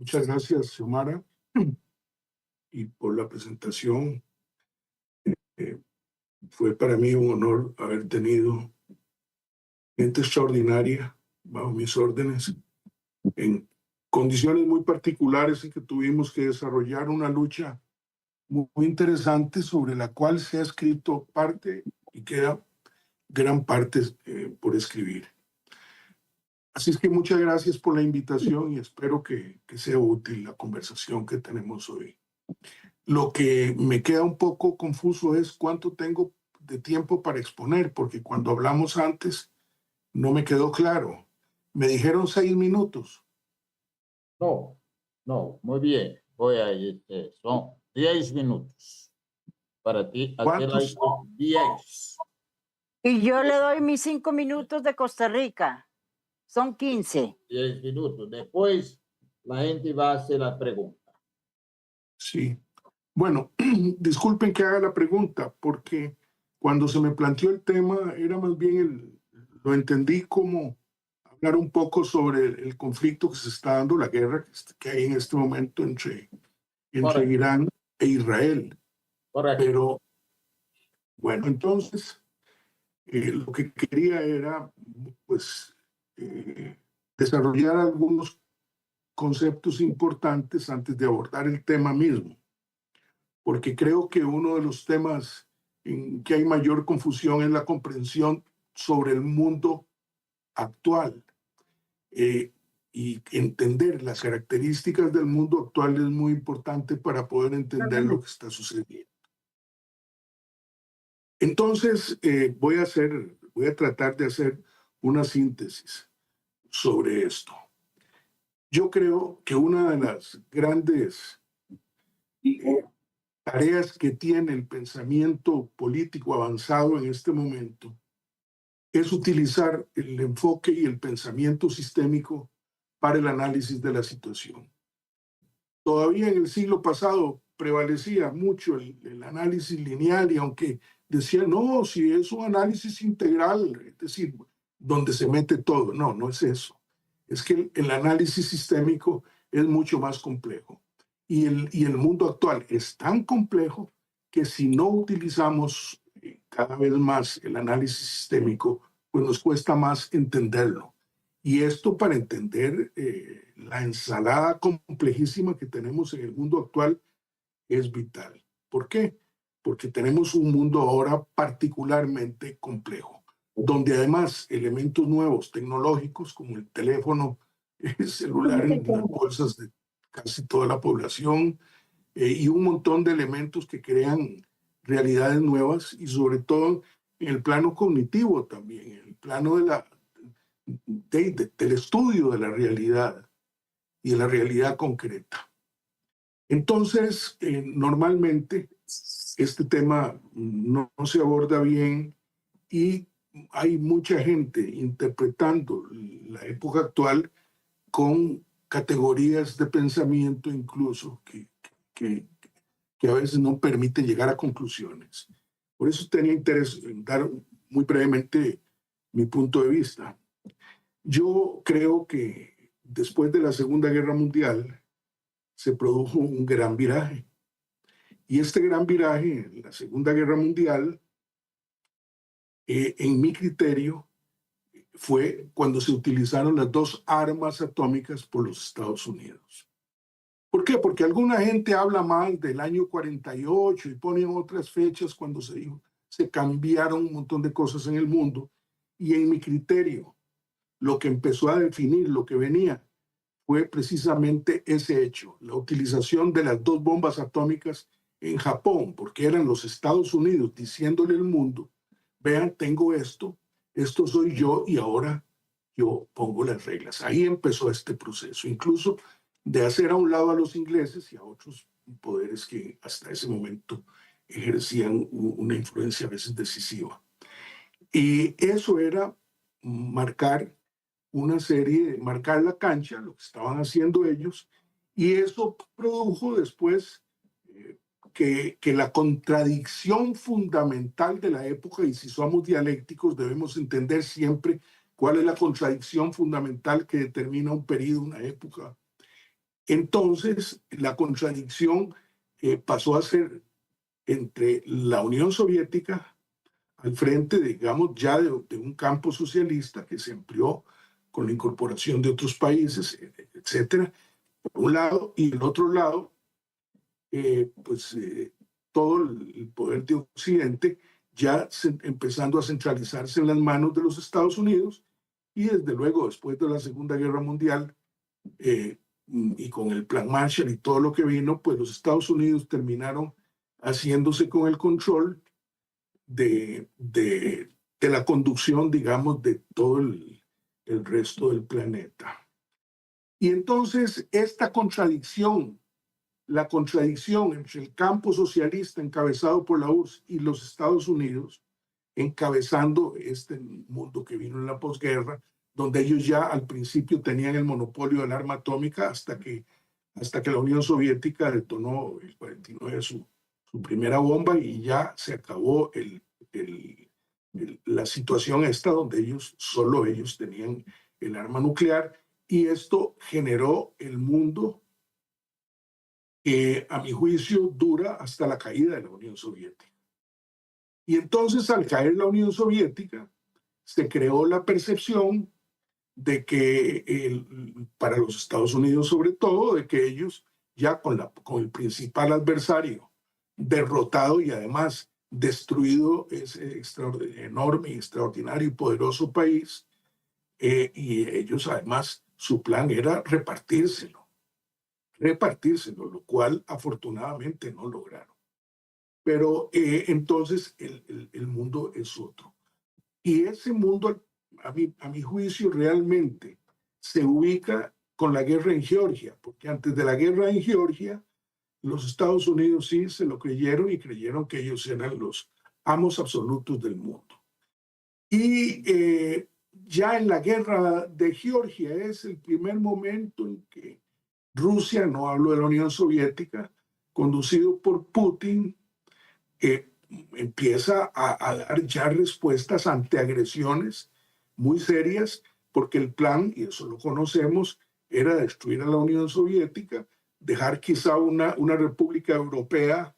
Muchas gracias, Xiomara, y por la presentación. Eh, Fue para mí un honor haber tenido gente extraordinaria bajo mis órdenes en condiciones muy particulares en que tuvimos que desarrollar una lucha muy interesante sobre la cual se ha escrito parte y queda gran parte por escribir. Así es que muchas gracias por la invitación y espero que sea útil la conversación que tenemos hoy. Lo que me queda un poco confuso es cuánto tengo de tiempo para exponer, porque cuando hablamos antes no me quedó claro. Me dijeron 6 minutos. No, no, muy bien. Voy a ir. Son 10 minutos. Para ti, aquí hay ¿Cuántos? 10. Y yo le doy mis 5 minutos de Costa Rica. Son 15. 10 minutos. Después, la gente va a hacer la pregunta. Sí. Bueno, disculpen que haga la pregunta, porque cuando se me planteó el tema, era más bien lo entendí como hablar un poco sobre el conflicto que se está dando, la guerra que hay en este momento entre Correcto. Irán e Israel. Correcto. Pero bueno, entonces lo que quería era pues desarrollar algunos conceptos importantes antes de abordar el tema mismo, porque creo que uno de los temas en que hay mayor confusión es la comprensión sobre el mundo actual. Y entender las características del mundo actual es muy importante para poder entender lo que está sucediendo. Entonces, voy a tratar de hacer una síntesis sobre esto. Yo creo que una de las grandes tareas que tiene el pensamiento político avanzado en este momento es utilizar el enfoque y el pensamiento sistémico para el análisis de la situación. Todavía en el siglo pasado prevalecía mucho el análisis lineal y aunque decían, no, si es un análisis integral, es decir, donde se mete todo. No, no es eso. Es que el análisis sistémico es mucho más complejo. Y el mundo actual es tan complejo que si no utilizamos cada vez más el análisis sistémico, pues nos cuesta más entenderlo. Y esto para entender la ensalada complejísima que tenemos en el mundo actual es vital. ¿Por qué? Porque tenemos un mundo ahora particularmente complejo, donde además elementos nuevos tecnológicos como el teléfono celular en las bolsas de casi toda la población y un montón de elementos que crean realidades nuevas y sobre todo en el plano cognitivo también, en el plano del estudio de la realidad y de la realidad concreta. Entonces, normalmente este tema no se aborda bien y hay mucha gente interpretando la época actual con categorías de pensamiento incluso que a veces no permiten llegar a conclusiones. Por eso tenía interés en dar muy brevemente mi punto de vista. Yo creo que después de la Segunda Guerra Mundial se produjo un gran viraje. Y este gran viraje en la Segunda Guerra Mundial, en mi criterio, fue cuando se utilizaron las dos armas atómicas por los Estados Unidos. ¿Por qué? Porque alguna gente habla mal del año 48 y ponen otras fechas cuando se cambiaron un montón de cosas en el mundo. Y en mi criterio, lo que empezó a definir lo que venía fue precisamente ese hecho, la utilización de las dos bombas atómicas en Japón, porque eran los Estados Unidos diciéndole al mundo, vean, tengo esto soy yo y ahora yo pongo las reglas. Ahí empezó este proceso, incluso de hacer a un lado a los ingleses y a otros poderes que hasta ese momento ejercían una influencia a veces decisiva. Y eso era marcar marcar la cancha, lo que estaban haciendo ellos, y eso produjo después que la contradicción fundamental de la época, y si somos dialécticos debemos entender siempre cuál es la contradicción fundamental que determina un periodo, una época, Entonces, la contradicción pasó a ser entre la Unión Soviética al frente, digamos, ya de un campo socialista que se amplió con la incorporación de otros países, etcétera, por un lado, y el otro lado, todo el poder de Occidente ya empezando a centralizarse en las manos de los Estados Unidos, y desde luego, después de la Segunda Guerra Mundial, y con el Plan Marshall y todo lo que vino, pues los Estados Unidos terminaron haciéndose con el control de la conducción, digamos, de todo el resto del planeta. Y entonces esta contradicción, la contradicción entre el campo socialista encabezado por la URSS y los Estados Unidos, encabezando este mundo que vino en la posguerra, donde ellos ya al principio tenían el monopolio del arma atómica hasta que la Unión Soviética detonó el 49 su primera bomba, y ya se acabó la situación esta donde solo ellos tenían el arma nuclear, y esto generó el mundo que a mi juicio dura hasta la caída de la Unión Soviética. Y entonces, al caer la Unión Soviética, se creó la percepción de que, para los Estados Unidos sobre todo, de que ellos ya con el principal adversario derrotado y además destruido ese enorme, extraordinario y poderoso país, y ellos además su plan era repartírselo, lo cual afortunadamente no lograron. Pero entonces el mundo es otro. Y ese mundo, a mi juicio, realmente se ubica con la guerra en Georgia, porque antes de la guerra en Georgia, los Estados Unidos sí se lo creyeron, y creyeron que ellos eran los amos absolutos del mundo. Y ya en la guerra de Georgia es el primer momento en que Rusia, no hablo de la Unión Soviética, conducido por Putin, empieza a dar ya respuestas ante agresiones muy serias, porque el plan, y eso lo conocemos, era destruir a la Unión Soviética, dejar quizá una república europea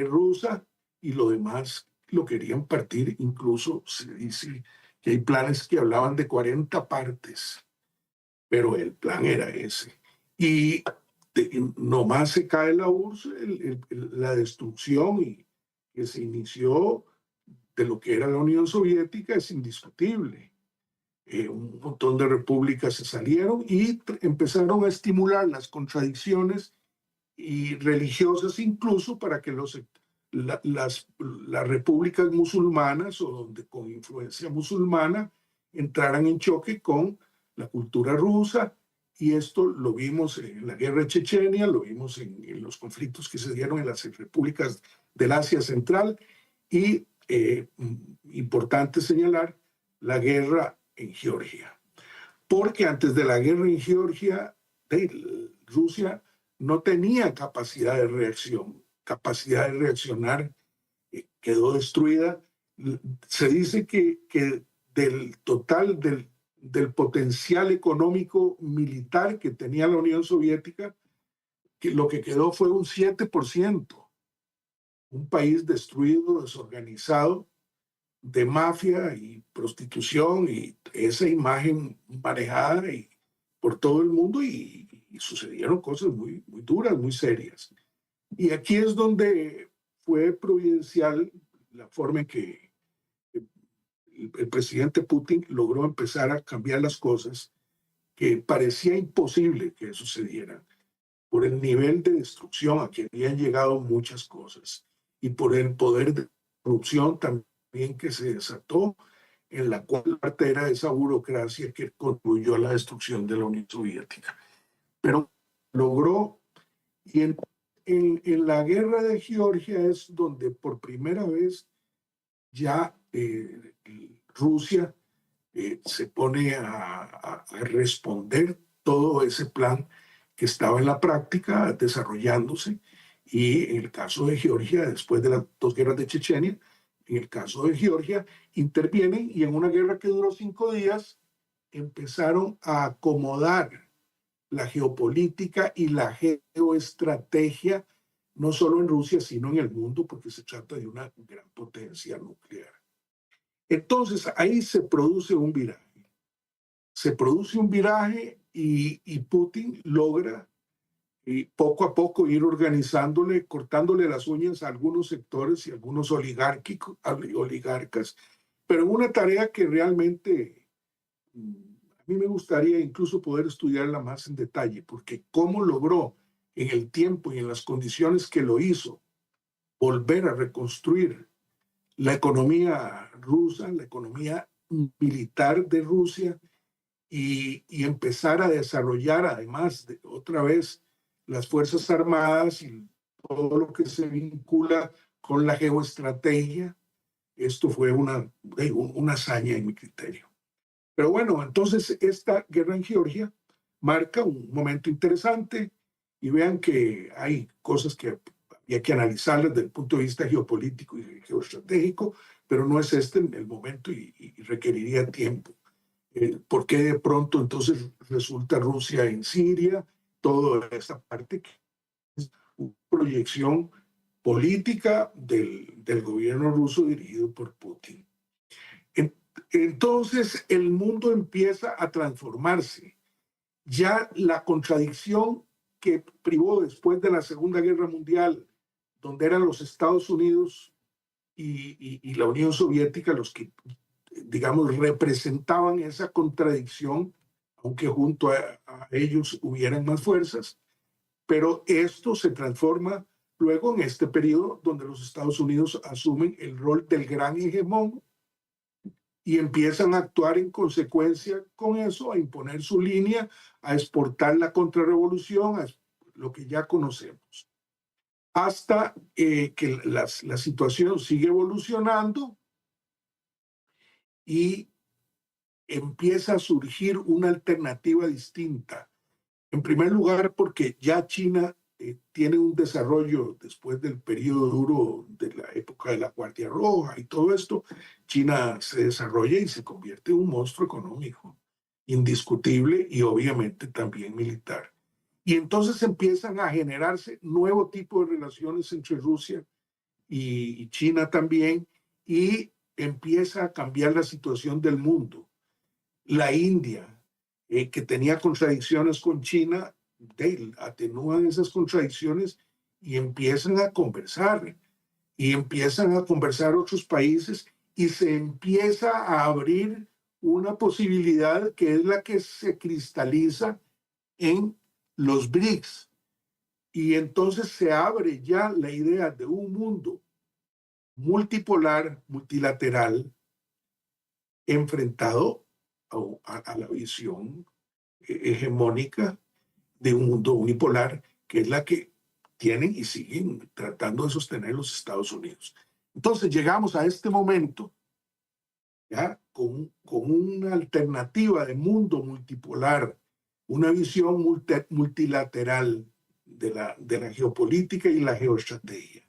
rusa, y lo demás lo querían partir. Incluso se dice que hay planes que hablaban de 40 partes, pero el plan era ese. Y nomás se cae la URSS, la destrucción que se inició de lo que era la Unión Soviética es indiscutible. Un montón de repúblicas se salieron y empezaron a estimular las contradicciones y religiosas, incluso para que las repúblicas musulmanas, o donde con influencia musulmana, entraran en choque con la cultura rusa. Y esto lo vimos en la guerra de Chechenia, lo vimos en los conflictos que se dieron en las repúblicas del Asia Central, y importante señalar la guerra en Georgia. Porque antes de la guerra en Georgia, Rusia no tenía capacidad de reaccionar, quedó destruida. Se dice que del total del potencial económico militar que tenía la Unión Soviética, que lo que quedó fue un 7%. Un país destruido, desorganizado, de mafia y prostitución, y esa imagen manejada por todo el mundo, y sucedieron cosas muy, muy duras, muy serias. Y aquí es donde fue providencial la forma en que el presidente Putin logró empezar a cambiar las cosas, que parecía imposible que sucedieran, por el nivel de destrucción a que habían llegado muchas cosas, y por el poder de corrupción también que se desató, en la cual parte era esa burocracia que contribuyó a la destrucción de la Unión Soviética. Pero logró, y en la guerra de Georgia es donde por primera vez ya Rusia se pone a responder todo ese plan que estaba en la práctica desarrollándose. Y en el caso de Georgia, después de las dos guerras de Chechenia, en el caso de Georgia, intervienen, y en una guerra que duró 5 días, empezaron a acomodar la geopolítica y la geoestrategia, no solo en Rusia, sino en el mundo, porque se trata de una gran potencia nuclear. Entonces, ahí se produce un viraje. Se produce un viraje y Putin logra poco a poco ir organizándole, cortándole las uñas a algunos sectores y a algunos oligarcas, pero en una tarea que realmente a mí me gustaría incluso poder estudiarla más en detalle, porque cómo logró en el tiempo y en las condiciones que lo hizo volver a reconstruir la economía rusa, la economía militar de Rusia, y empezar a desarrollar además otra vez las Fuerzas Armadas y todo lo que se vincula con la geoestrategia. Esto fue una hazaña en mi criterio. Pero bueno, entonces esta guerra en Georgia marca un momento interesante y vean que hay cosas que había que analizar desde el punto de vista geopolítico y geoestratégico, pero no es este el momento y requeriría tiempo. ¿Por qué de pronto entonces resulta Rusia en Siria? Toda esta parte que es una proyección política del gobierno ruso dirigido por Putin. Entonces el mundo empieza a transformarse. Ya la contradicción que privó después de la Segunda Guerra Mundial, donde eran los Estados Unidos y la Unión Soviética los que, digamos, representaban esa contradicción, aunque junto a ellos hubieran más fuerzas, pero esto se transforma luego en este periodo donde los Estados Unidos asumen el rol del gran hegemón y empiezan a actuar en consecuencia con eso, a imponer su línea, a exportar la contrarrevolución, a lo que ya conocemos. Hasta que la situación sigue evolucionando y empieza a surgir una alternativa distinta. En primer lugar, porque ya China tiene un desarrollo después del periodo duro de la época de la Guardia Roja y todo esto. China se desarrolla y se convierte en un monstruo económico, indiscutible y obviamente también militar. Y entonces empiezan a generarse nuevo tipo de relaciones entre Rusia y China también, y empieza a cambiar la situación del mundo. La India, que tenía contradicciones con China, atenúan esas contradicciones y empiezan a conversar otros países y se empieza a abrir una posibilidad que es la que se cristaliza en los BRICS. Y entonces se abre ya la idea de un mundo multipolar, multilateral, enfrentado a la visión hegemónica de un mundo unipolar, que es la que tienen y siguen tratando de sostener los Estados Unidos. Entonces llegamos a este momento ya con una alternativa de mundo multipolar, una visión multilateral de la geopolítica y la geoestrategia.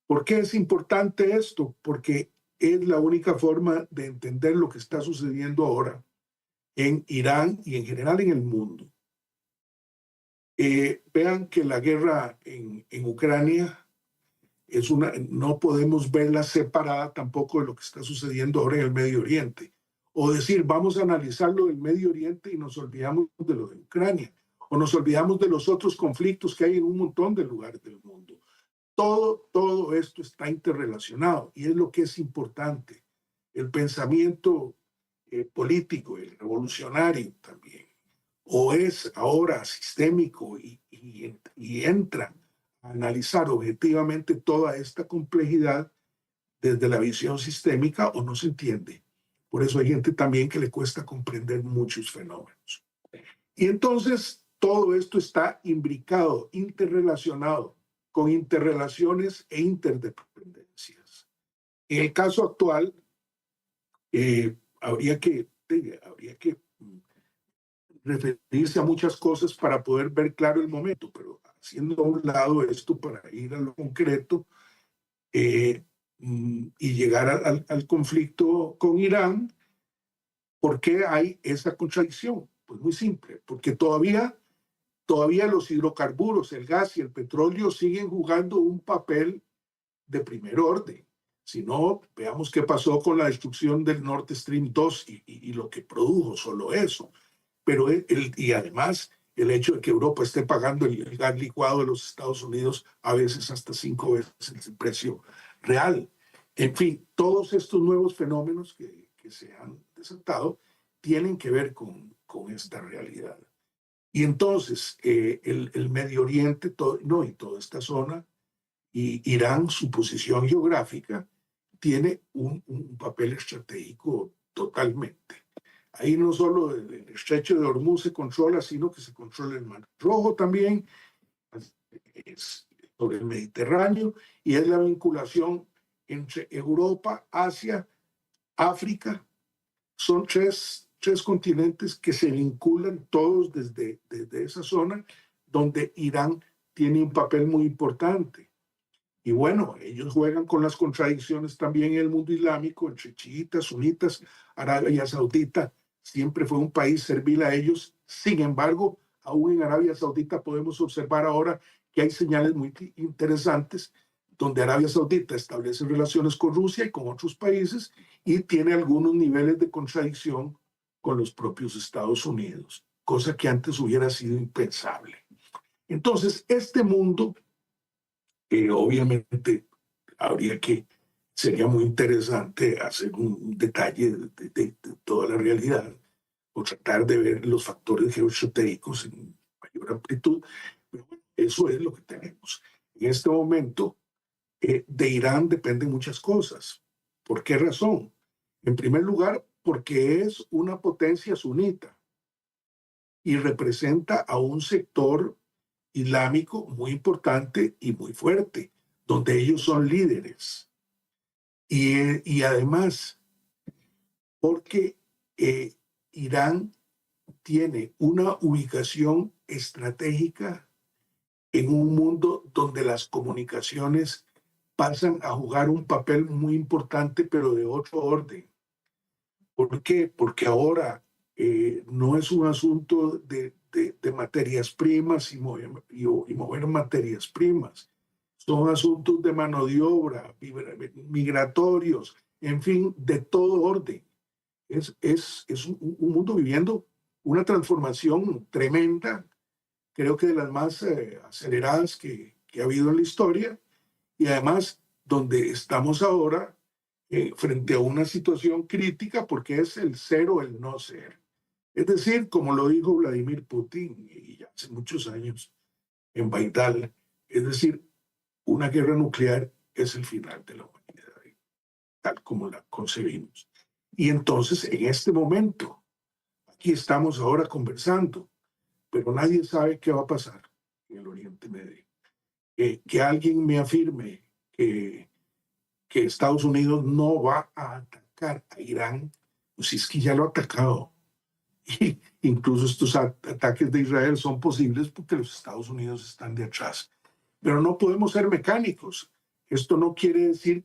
¿Por qué es importante esto? Porque es la única forma de entender lo que está sucediendo ahora en Irán y en general en el mundo. Vean que la guerra en Ucrania no podemos verla separada tampoco de lo que está sucediendo ahora en el Medio Oriente. O decir, vamos a analizar lo del Medio Oriente y nos olvidamos de lo de Ucrania. O nos olvidamos de los otros conflictos que hay en un montón de lugares del mundo. Todo esto está interrelacionado y es lo que es importante. El pensamiento político, el revolucionario también, o es ahora sistémico y entra a analizar objetivamente toda esta complejidad desde la visión sistémica, o no se entiende. Por eso hay gente también que le cuesta comprender muchos fenómenos. Y entonces todo esto está imbricado, interrelacionado, con interrelaciones e interdependencias. En el caso actual, habría que referirse a muchas cosas para poder ver claro el momento, pero haciendo a un lado esto para ir a lo concreto y llegar al conflicto con Irán, ¿por qué hay esa contradicción? Pues muy simple, porque todavía todavía los hidrocarburos, el gas y el petróleo siguen jugando un papel de primer orden. Si no, veamos qué pasó con la destrucción del Nord Stream 2 y lo que produjo, solo eso. Pero y además el hecho de que Europa esté pagando el gas licuado de los Estados Unidos a veces hasta 5 veces el precio real. En fin, todos estos nuevos fenómenos que se han desatado tienen que ver con esta realidad. Y entonces el Medio Oriente y toda esta zona, y Irán, su posición geográfica, tiene un papel estratégico totalmente. Ahí no solo el estrecho de Hormuz se controla, sino que se controla el Mar Rojo también, es sobre el Mediterráneo, y es la vinculación entre Europa, Asia, África. Son tres continentes que se vinculan todos desde esa zona, donde Irán tiene un papel muy importante. Y bueno, ellos juegan con las contradicciones también en el mundo islámico, entre chiitas, sunitas. Arabia Saudita siempre fue un país servil a ellos. Sin embargo, aún en Arabia Saudita podemos observar ahora que hay señales muy interesantes donde Arabia Saudita establece relaciones con Rusia y con otros países y tiene algunos niveles de contradicción con los propios Estados Unidos, cosa que antes hubiera sido impensable. Entonces, este mundo, obviamente, sería muy interesante hacer un detalle de toda la realidad o tratar de ver los factores geoestratégicos en mayor amplitud. Pero bueno, eso es lo que tenemos. En este momento, de Irán dependen muchas cosas. ¿Por qué razón? En primer lugar, porque es una potencia sunita y representa a un sector islámico muy importante y muy fuerte, donde ellos son líderes. Y además, porque Irán tiene una ubicación estratégica en un mundo donde las comunicaciones pasan a jugar un papel muy importante, pero de otro orden. ¿Por qué? Porque ahora no es un asunto de materias primas y mover materias primas. Son asuntos de mano de obra, migratorios, en fin, de todo orden. Es un mundo viviendo una transformación tremenda, creo que de las más aceleradas que ha habido en la historia, y además donde estamos ahora frente a una situación crítica porque es el ser o el no ser. Es decir, como lo dijo Vladimir Putin y ya hace muchos años en Baidal, es decir, una guerra nuclear es el final de la humanidad, tal como la concebimos. Y entonces, en este momento, aquí estamos ahora conversando, pero nadie sabe qué va a pasar en el Oriente Medio. Que alguien me afirme que Estados Unidos no va a atacar a Irán, pues si es que ya lo ha atacado. Y incluso estos ataques de Israel son posibles porque los Estados Unidos están de atrás. Pero no podemos ser mecánicos. Esto no quiere decir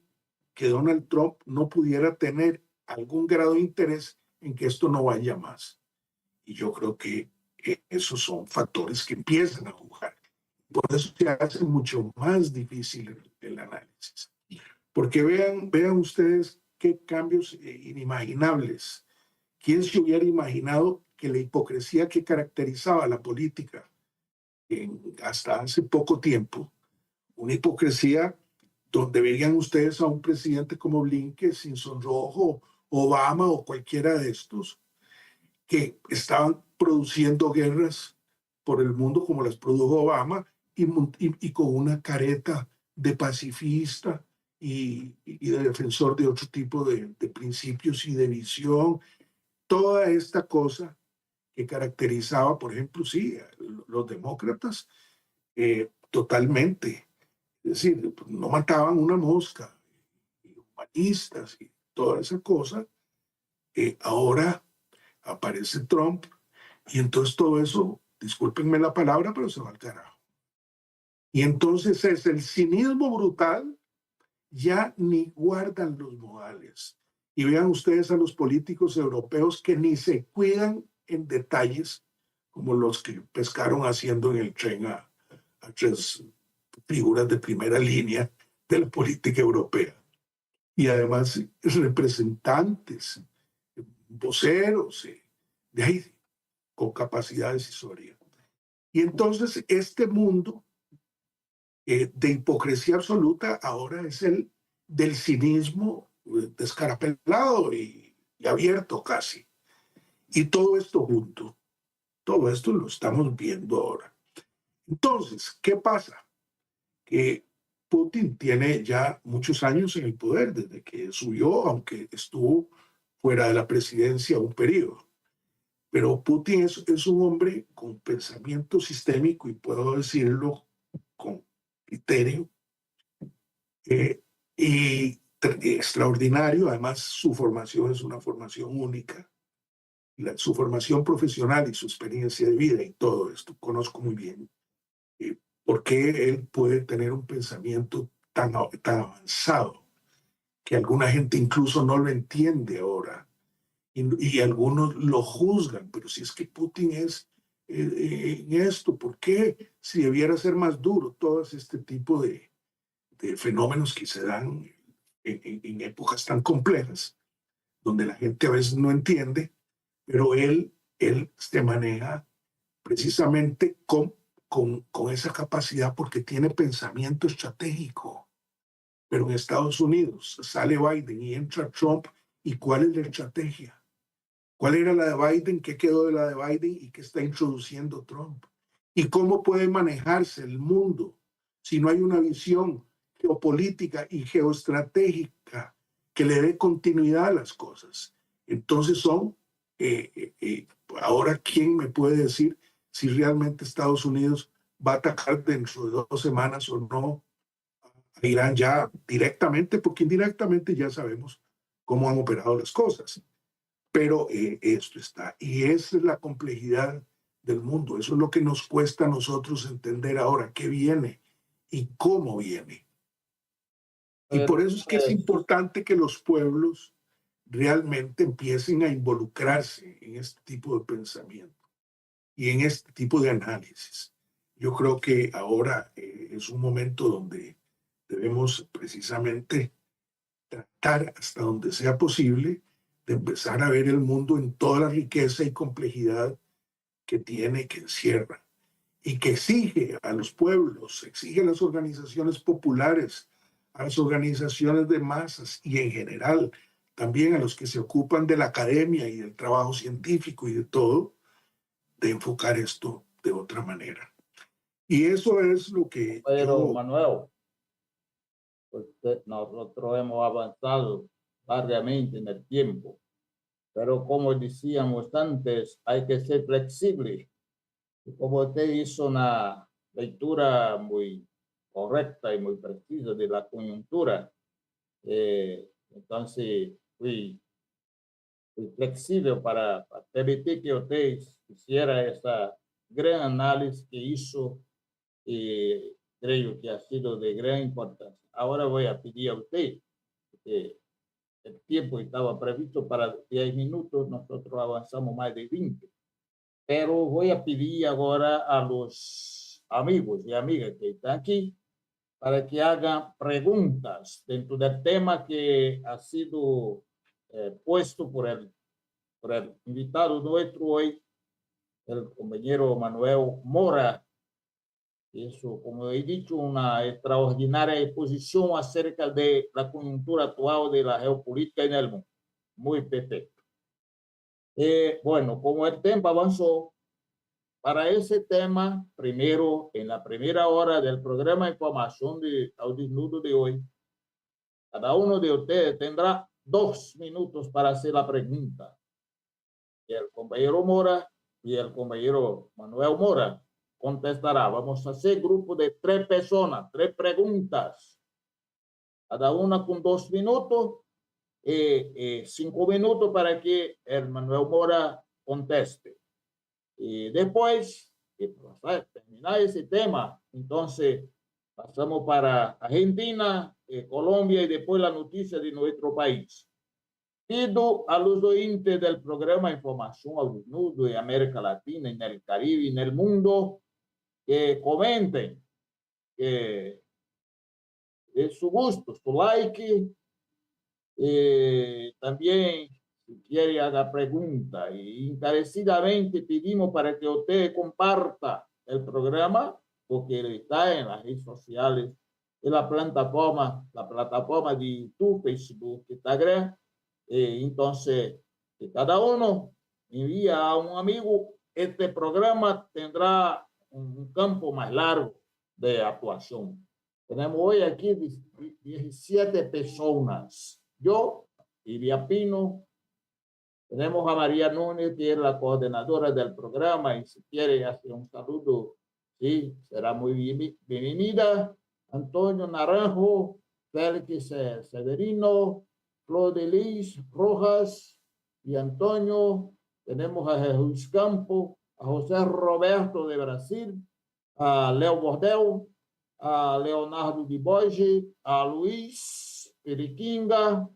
que Donald Trump no pudiera tener algún grado de interés en que esto no vaya más. Y yo creo que esos son factores que empiezan a jugar. Por eso se hace mucho más difícil el análisis. Porque vean ustedes qué cambios inimaginables. ¿Quién se hubiera imaginado que la hipocresía que caracterizaba la política hasta hace poco tiempo, una hipocresía donde verían ustedes a un presidente como Blinken, sin sonrojo, Obama o cualquiera de estos, que estaban produciendo guerras por el mundo como las produjo Obama y con una careta de pacifista y de defensor de otro tipo de principios y de visión. Toda esta cosa que caracterizaba, por ejemplo, sí, los demócratas totalmente. Es decir, no mataban una mosca, humanistas y toda esa cosa. Ahora aparece Trump y entonces todo eso, discúlpenme la palabra, pero se va al carajo. Y entonces es el cinismo brutal, ya ni guardan los modales. Y vean ustedes a los políticos europeos que ni se cuidan en detalles como los que pescaron haciendo en el tren a 3 figuras de primera línea de la política europea. Y además representantes, voceros de ahí, con capacidad decisoria. Y entonces este mundo de hipocresía absoluta ahora es el del cinismo descarapelado y abierto casi. Y todo esto junto, todo esto lo estamos viendo ahora. Entonces, ¿qué pasa? Que Putin tiene ya muchos años en el poder, desde que subió, aunque estuvo fuera de la presidencia un periodo. Pero Putin es un hombre con pensamiento sistémico, y puedo decirlo con criterio, y extraordinario. Además, su formación es una formación única. Su formación profesional y su experiencia de vida y todo esto, conozco muy bien por qué él puede tener un pensamiento tan avanzado que alguna gente incluso no lo entiende ahora, y algunos lo juzgan. Pero si es que Putin es en esto, ¿por qué, si debiera ser más duro, todo este tipo de fenómenos que se dan en épocas tan complejas, donde la gente a veces no entiende? Pero él se maneja precisamente con esa capacidad, porque tiene pensamiento estratégico. Pero en Estados Unidos sale Biden y entra Trump, ¿y cuál es la estrategia? ¿Cuál era la de Biden? ¿Qué quedó de la de Biden? ¿Y qué está introduciendo Trump? ¿Y cómo puede manejarse el mundo si no hay una visión geopolítica y geoestratégica que le dé continuidad a las cosas? Entonces ahora, ¿quién me puede decir si realmente Estados Unidos va a atacar dentro de 2 semanas o no a Irán ya directamente? Porque indirectamente ya sabemos cómo han operado las cosas. Pero esto está, y esa es la complejidad del mundo. Eso es lo que nos cuesta a nosotros entender ahora qué viene y cómo viene. Y por eso es que es importante que los pueblos realmente empiecen a involucrarse en este tipo de pensamiento y en este tipo de análisis. Yo creo que ahora es un momento donde debemos precisamente tratar, hasta donde sea posible, de empezar a ver el mundo en toda la riqueza y complejidad que tiene, que encierra, y que exige a los pueblos, exige a las organizaciones populares, a las organizaciones de masas y en general también a los que se ocupan de la academia y del trabajo científico y de todo, de enfocar esto de otra manera. Y eso es lo que Pero, Manuel, nosotros hemos avanzado largamente en el tiempo, pero como decíamos antes, hay que ser flexible. Y como usted hizo una lectura muy correcta y muy precisa de la coyuntura, entonces fui flexible para permitir que usted hiciera esa gran análisis que hizo, y creo que ha sido de gran importancia. Ahora voy a pedir a usted, que el tiempo estaba previsto para 10 minutos, nosotros avanzamos más de 20. Pero voy a pedir ahora a los amigos y amigas que están aquí para que hagan preguntas dentro del tema que ha sido puesto por el invitado nuestro hoy, el compañero Manuel Mora. Eso, como he dicho, una extraordinaria exposición acerca de la coyuntura actual de la geopolítica en el mundo. Muy perfecto. Bueno, como el tiempo avanzó, para ese tema, primero, en la primera hora del programa de información de Audisnudo de hoy, cada uno de ustedes tendrá 2 minutos para hacer la pregunta. Y el compañero Mora y el compañero Manuel Mora contestará. Vamos a hacer grupo de 3 personas, 3 preguntas, cada una con 2 minutos, 5 minutos para que el Manuel Mora conteste. Y después, para terminar ese tema, entonces pasamos para Argentina, Colombia y después la noticia de nuestro país. Pido a los oyentes del programa Información al Desnudo en América Latina, en el Caribe y en el mundo que comenten, que de su gusto, su like. También, si quiere, haga pregunta. Y encarecidamente pedimos para que usted comparta el programa, porque está en las redes sociales, en la plataforma de YouTube, Facebook, Instagram. Entonces, que cada uno envía a un amigo. Este programa tendrá un campo más largo de actuación. Tenemos hoy aquí 17 personas. Yo, Iria Pino, tenemos a María Núñez, que es la coordinadora del programa, y si quiere hacer un saludo, sí, será muy bienvenida. Antonio Naranjo, Félix Severino, Flor de Lis Rojas y Antonio. Tenemos a Jesús Campo, a José Roberto de Brasil, a Leo Bordel, a Leonardo de Borges, a Luis Periquinga,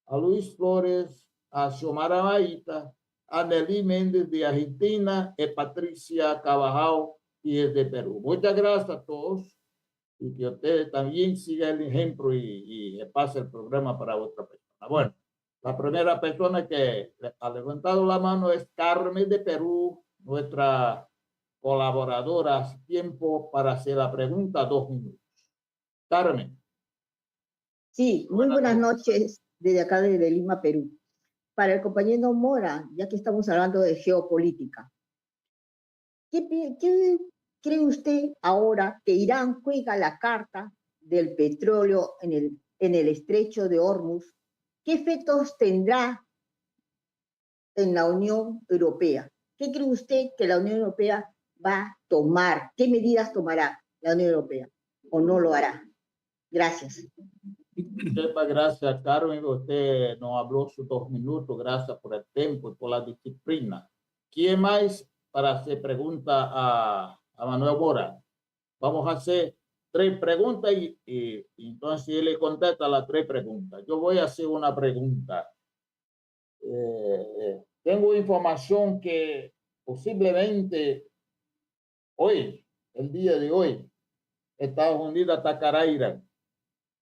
a Luis Flores, a Xiomara Maíta, a Nelly Méndez de Argentina y Patricia Carvajal, que es de Perú. Muchas gracias a todos y que ustedes también sigan el ejemplo y pase el programa para otra persona. Bueno, la primera persona que ha levantado la mano es Carmen de Perú, nuestra colaboradora. Hace tiempo para hacer la pregunta, 2 minutos. Carmen. Sí, muy buenas noches desde acá, desde Lima, Perú. Para el compañero Mora, ya que estamos hablando de geopolítica, ¿qué cree usted ahora que Irán juega la carta del petróleo en el estrecho de Hormuz? ¿Qué efectos tendrá en la Unión Europea? ¿Qué cree usted que la Unión Europea va a tomar? ¿Qué medidas tomará la Unión Europea o no lo hará? Gracias. Muchas gracias, Carmen. Usted nos habló sus 2 minutos. Gracias por el tiempo y por la disciplina. ¿Quién más para hacer pregunta a Manuel Mora? Vamos a hacer 3 preguntas y entonces él le contesta las 3 preguntas. Yo voy a hacer una pregunta. Tengo información que posiblemente hoy, el día de hoy, Estados Unidos atacará a Irán.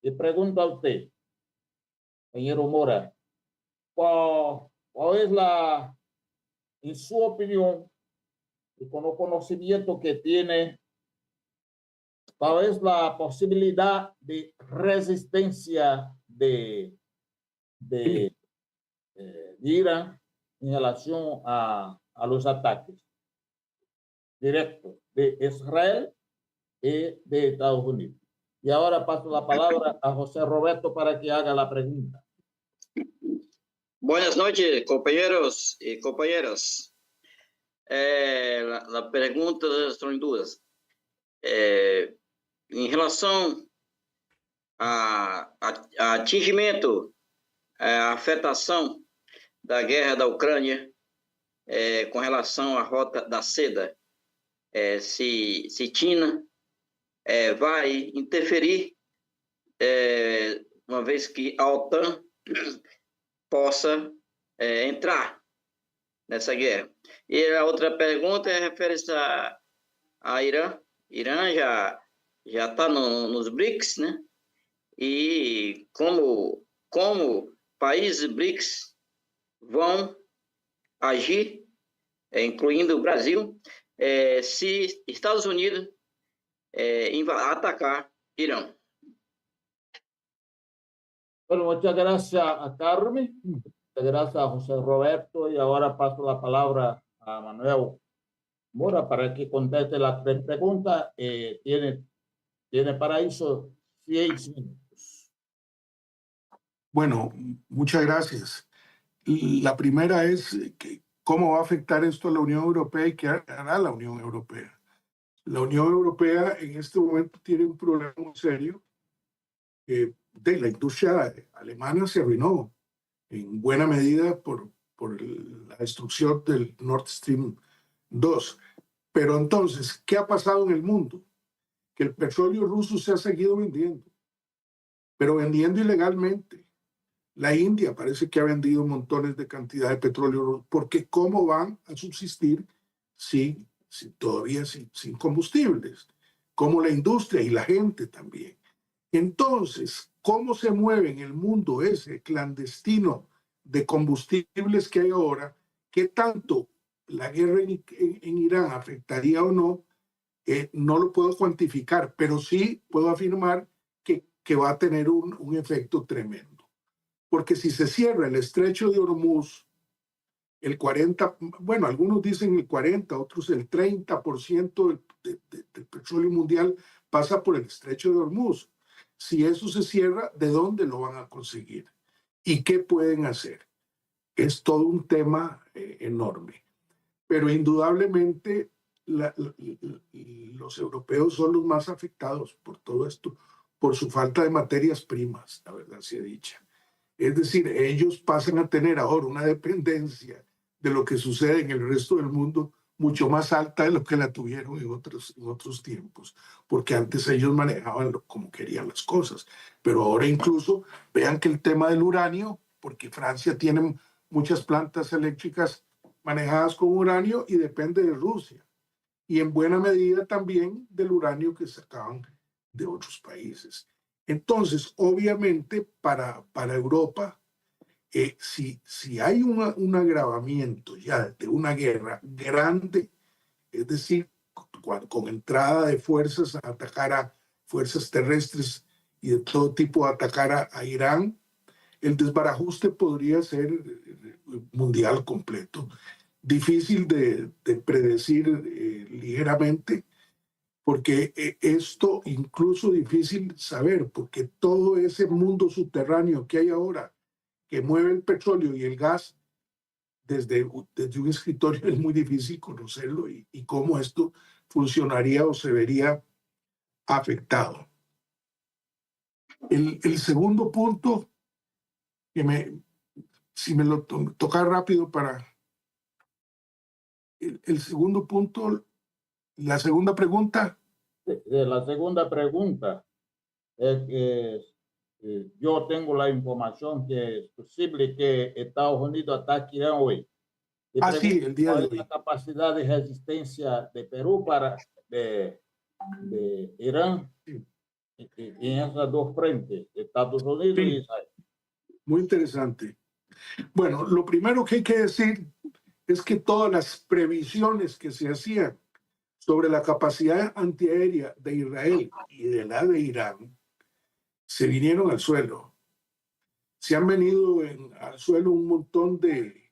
Le pregunto a usted, señor Mora, ¿cuál es en su opinión, y con el conocimiento que tiene, cuál es la posibilidad de resistencia de Irán en relación a los ataques directos de Israel y de Estados Unidos? Y ahora paso la palabra a José Roberto para que haga la pregunta. Buenas noches, compañeros y compañeras. La pregunta son dudas. En relação a atingimento, a afetação da guerra da Ucrânia com relação à rota da seda, se China vai interferir, uma vez que a OTAN possa entrar nessa guerra. E a outra pergunta refere-se a Irã. Irã já está nos BRICS, né? E como países BRICS vão agir, incluindo o Brasil, se Estados Unidos atacar Irán. Bueno, muchas gracias a Carmen, muchas gracias a José Roberto, y ahora paso la palabra a Manuel Mora para que conteste las 3 preguntas. Tiene para eso 6 minutos. Bueno, muchas gracias. La primera es cómo va a afectar esto a la Unión Europea y qué hará la Unión Europea. La Unión Europea en este momento tiene un problema muy serio. De la industria alemana se arruinó en buena medida por la destrucción del Nord Stream 2. Pero entonces, ¿qué ha pasado en el mundo? Que el petróleo ruso se ha seguido vendiendo, pero vendiendo ilegalmente. La India parece que ha vendido montones de cantidad de petróleo, porque ¿cómo van a subsistir todavía sin combustibles? Como la industria y la gente también. Entonces, ¿cómo se mueve en el mundo ese clandestino de combustibles que hay ahora? ¿Qué tanto la guerra en Irán afectaría o no? No lo puedo cuantificar, pero sí puedo afirmar que va a tener un efecto tremendo. Porque si se cierra el estrecho de Hormuz, el 40, bueno, algunos dicen el 40, otros el 30% del petróleo mundial pasa por el estrecho de Hormuz. Si eso se cierra, ¿de dónde lo van a conseguir? ¿Y qué pueden hacer? Es todo un tema enorme. Pero indudablemente los europeos son los más afectados por todo esto, por su falta de materias primas, la verdad sea dicha. Es decir, ellos pasan a tener ahora una dependencia de lo que sucede en el resto del mundo mucho más alta de lo que la tuvieron en otros tiempos, porque antes ellos manejaban como querían las cosas. Pero ahora incluso vean que el tema del uranio, porque Francia tiene muchas plantas eléctricas manejadas con uranio y depende de Rusia. Y en buena medida también del uranio que sacaban de otros países. Entonces, obviamente, para Europa, si hay un agravamiento ya de una guerra grande, es decir, con entrada de fuerzas a atacar a fuerzas terrestres y de todo tipo a atacar a Irán, el desbarajuste podría ser mundial completo. Difícil de predecir ligeramente, porque esto incluso difícil saber, porque todo ese mundo subterráneo que hay ahora, que mueve el petróleo y el gas, desde un escritorio es muy difícil conocerlo y cómo esto funcionaría o se vería afectado. El segundo punto, si me lo toca rápido para... El segundo punto, la segunda pregunta. La segunda pregunta es que yo tengo la información que es posible que Estados Unidos ataque Irán hoy. Sí, el día de hoy. ¿Cuál es la capacidad de resistencia de Perú de Irán en esas dos frentes, Estados Unidos y Israel? Muy interesante. Bueno, lo primero que hay que decir es que todas las previsiones que se hacían sobre la capacidad antiaérea de Israel y de la de Irán se vinieron al suelo. Se han venido al suelo un montón de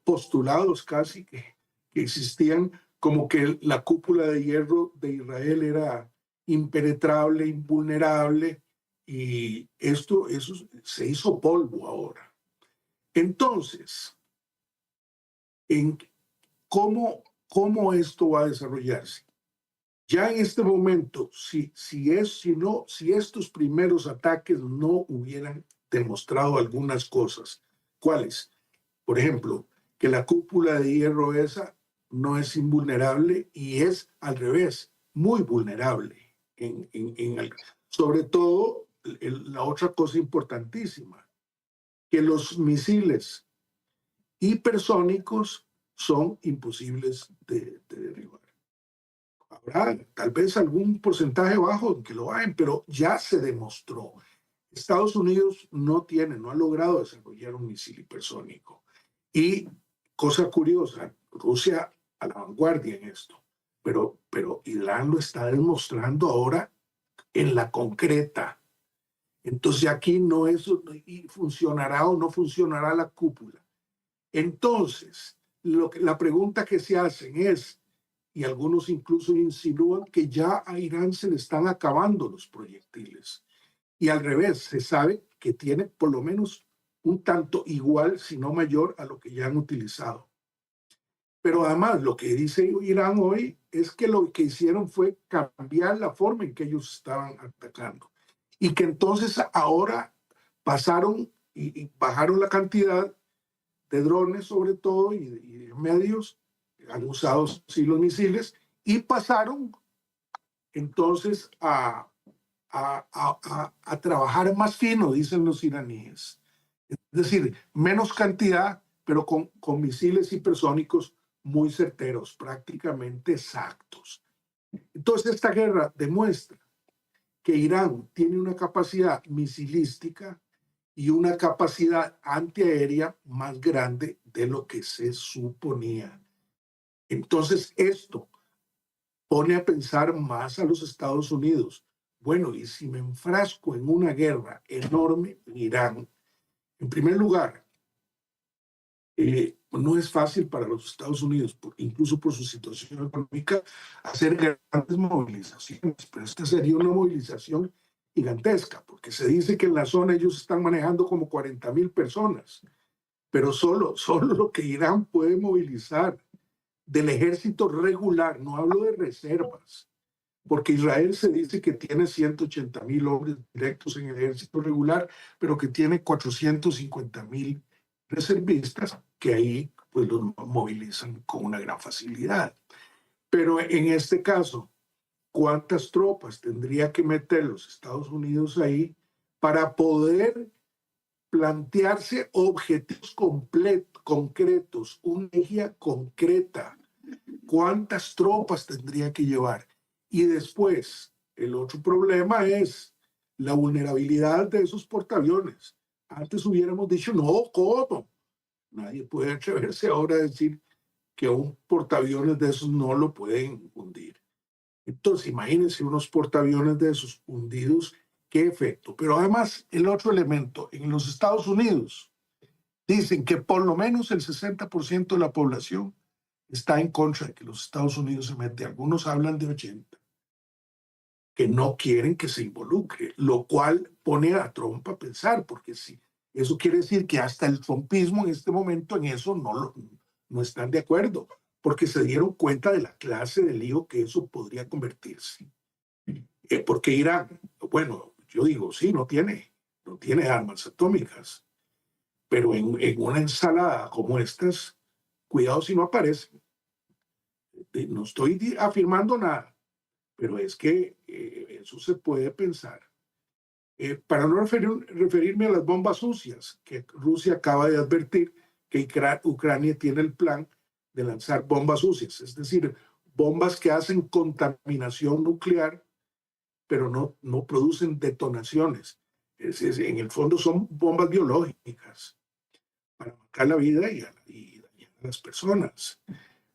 postulados casi que existían, como que la cúpula de hierro de Israel era impenetrable, invulnerable, y eso se hizo polvo ahora. Entonces, ¿cómo esto va a desarrollarse? Ya en este momento, si estos primeros ataques no hubieran demostrado algunas cosas, ¿cuáles? Por ejemplo, que la cúpula de hierro esa no es invulnerable y es al revés, muy vulnerable. Sobre todo, la otra cosa importantísima, que los misiles hipersónicos son imposibles de derribar. Habrá tal vez algún porcentaje bajo que lo hagan, pero ya se demostró. Estados Unidos no ha logrado desarrollar un misil hipersónico. Y cosa curiosa, Rusia a la vanguardia en esto, pero Irán lo está demostrando ahora en la concreta. Entonces aquí no funcionará o no funcionará la cúpula. Entonces, la pregunta que se hacen es, y algunos incluso insinúan que ya a Irán se le están acabando los proyectiles. Y al revés, se sabe que tiene por lo menos un tanto igual, si no mayor, a lo que ya han utilizado. Pero además, lo que dice Irán hoy es que lo que hicieron fue cambiar la forma en que ellos estaban atacando. Y que entonces ahora pasaron y bajaron la cantidad de drones, sobre todo, y de medios, han usado sí los misiles, y pasaron entonces a trabajar más fino, dicen los iraníes, Es decir, menos cantidad, pero con misiles hipersónicos muy certeros, prácticamente exactos. Entonces, esta guerra demuestra que Irán tiene una capacidad misilística y una capacidad antiaérea más grande de lo que se suponía. Entonces, esto pone a pensar más a los Estados Unidos. Bueno, y si me enfrasco en una guerra enorme en Irán, en primer lugar, no es fácil para los Estados Unidos, incluso por su situación económica, hacer grandes movilizaciones, pero esta sería una movilización gigantesca, porque se dice que en la zona ellos están manejando como 40,000 personas, pero solo lo que Irán puede movilizar del ejército regular, no hablo de reservas, porque Israel se dice que tiene 180,000 hombres directos en el ejército regular, pero que tiene 450,000 reservistas que ahí pues los movilizan con una gran facilidad. Pero en este caso, ¿cuántas tropas tendría que meter los Estados Unidos ahí para poder plantearse objetivos concretos, una estrategia concreta? ¿Cuántas tropas tendría que llevar? Y después, el otro problema es la vulnerabilidad de esos portaaviones. Antes hubiéramos dicho, no, ¿cómo? Nadie puede atreverse ahora a decir que un portaaviones de esos no lo pueden hundir. Entonces, imagínense unos portaaviones de esos hundidos, qué efecto. Pero además, el otro elemento, en los Estados Unidos, dicen que por lo menos el 60% de la población está en contra de que los Estados Unidos se mete. Algunos hablan de 80, que no quieren que se involucre, lo cual pone a Trump a pensar, porque sí, eso quiere decir que hasta el trumpismo en este momento en eso no están de acuerdo, porque se dieron cuenta de la clase de lío que eso podría convertirse. Porque Irán, bueno, yo digo, sí, no tiene armas atómicas, pero en una ensalada como estas, cuidado si no aparecen. No estoy afirmando nada, pero es que eso se puede pensar. Para no referirme a las bombas sucias, que Rusia acaba de advertir que Ucrania tiene el plan de lanzar bombas sucias, es decir, bombas que hacen contaminación nuclear, pero no producen detonaciones. En el fondo son bombas biológicas para matar la vida y dañar a las personas.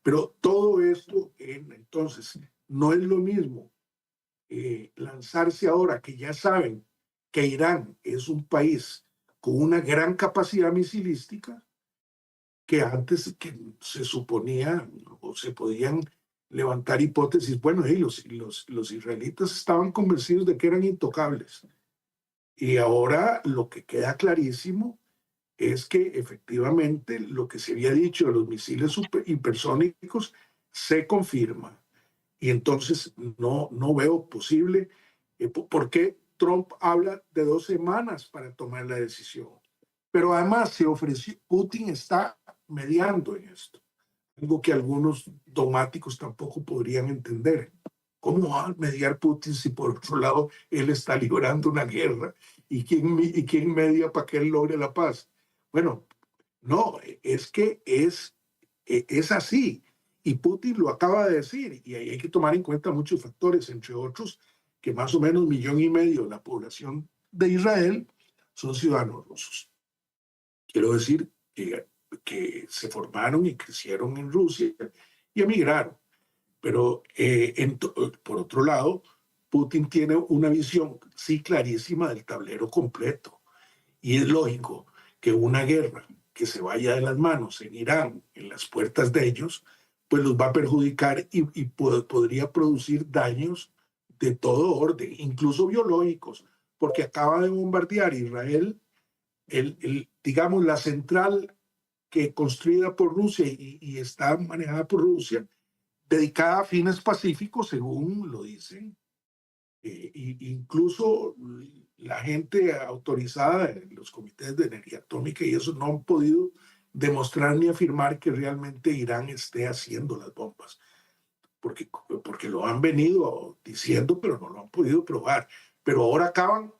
Pero todo esto, entonces, no es lo mismo lanzarse ahora que ya saben que Irán es un país con una gran capacidad misilística, que antes que se suponía o se podían levantar hipótesis, bueno, los israelitas estaban convencidos de que eran intocables. Y ahora lo que queda clarísimo es que efectivamente lo que se había dicho de los misiles hipersónicos se confirma. Y entonces no veo posible por qué Trump habla de 2 semanas para tomar la decisión. Pero además se ofreció, Putin está mediando en esto, algo que algunos dogmáticos tampoco podrían entender. ¿Cómo va a mediar Putin si por otro lado él está librando una guerra? ¿Y quién media para que él logre la paz? Bueno, no, es que es así. Y Putin lo acaba de decir, y ahí hay que tomar en cuenta muchos factores, entre otros, que más o menos 1,5 millones de la población de Israel son ciudadanos rusos. Quiero decir que se formaron y crecieron en Rusia y emigraron. Pero por otro lado, Putin tiene una visión, sí, clarísima del tablero completo. Y es lógico que una guerra que se vaya de las manos en Irán, en las puertas de ellos, pues los va a perjudicar y podría producir daños de todo orden, incluso biológicos, porque acaba de bombardear Israel, digamos, la central que construida por Rusia y está manejada por Rusia, dedicada a fines pacíficos, según lo dicen. Incluso la gente autorizada en los comités de energía atómica y eso no han podido demostrar ni afirmar que realmente Irán esté haciendo las bombas, porque lo han venido diciendo, pero no lo han podido probar. Pero ahora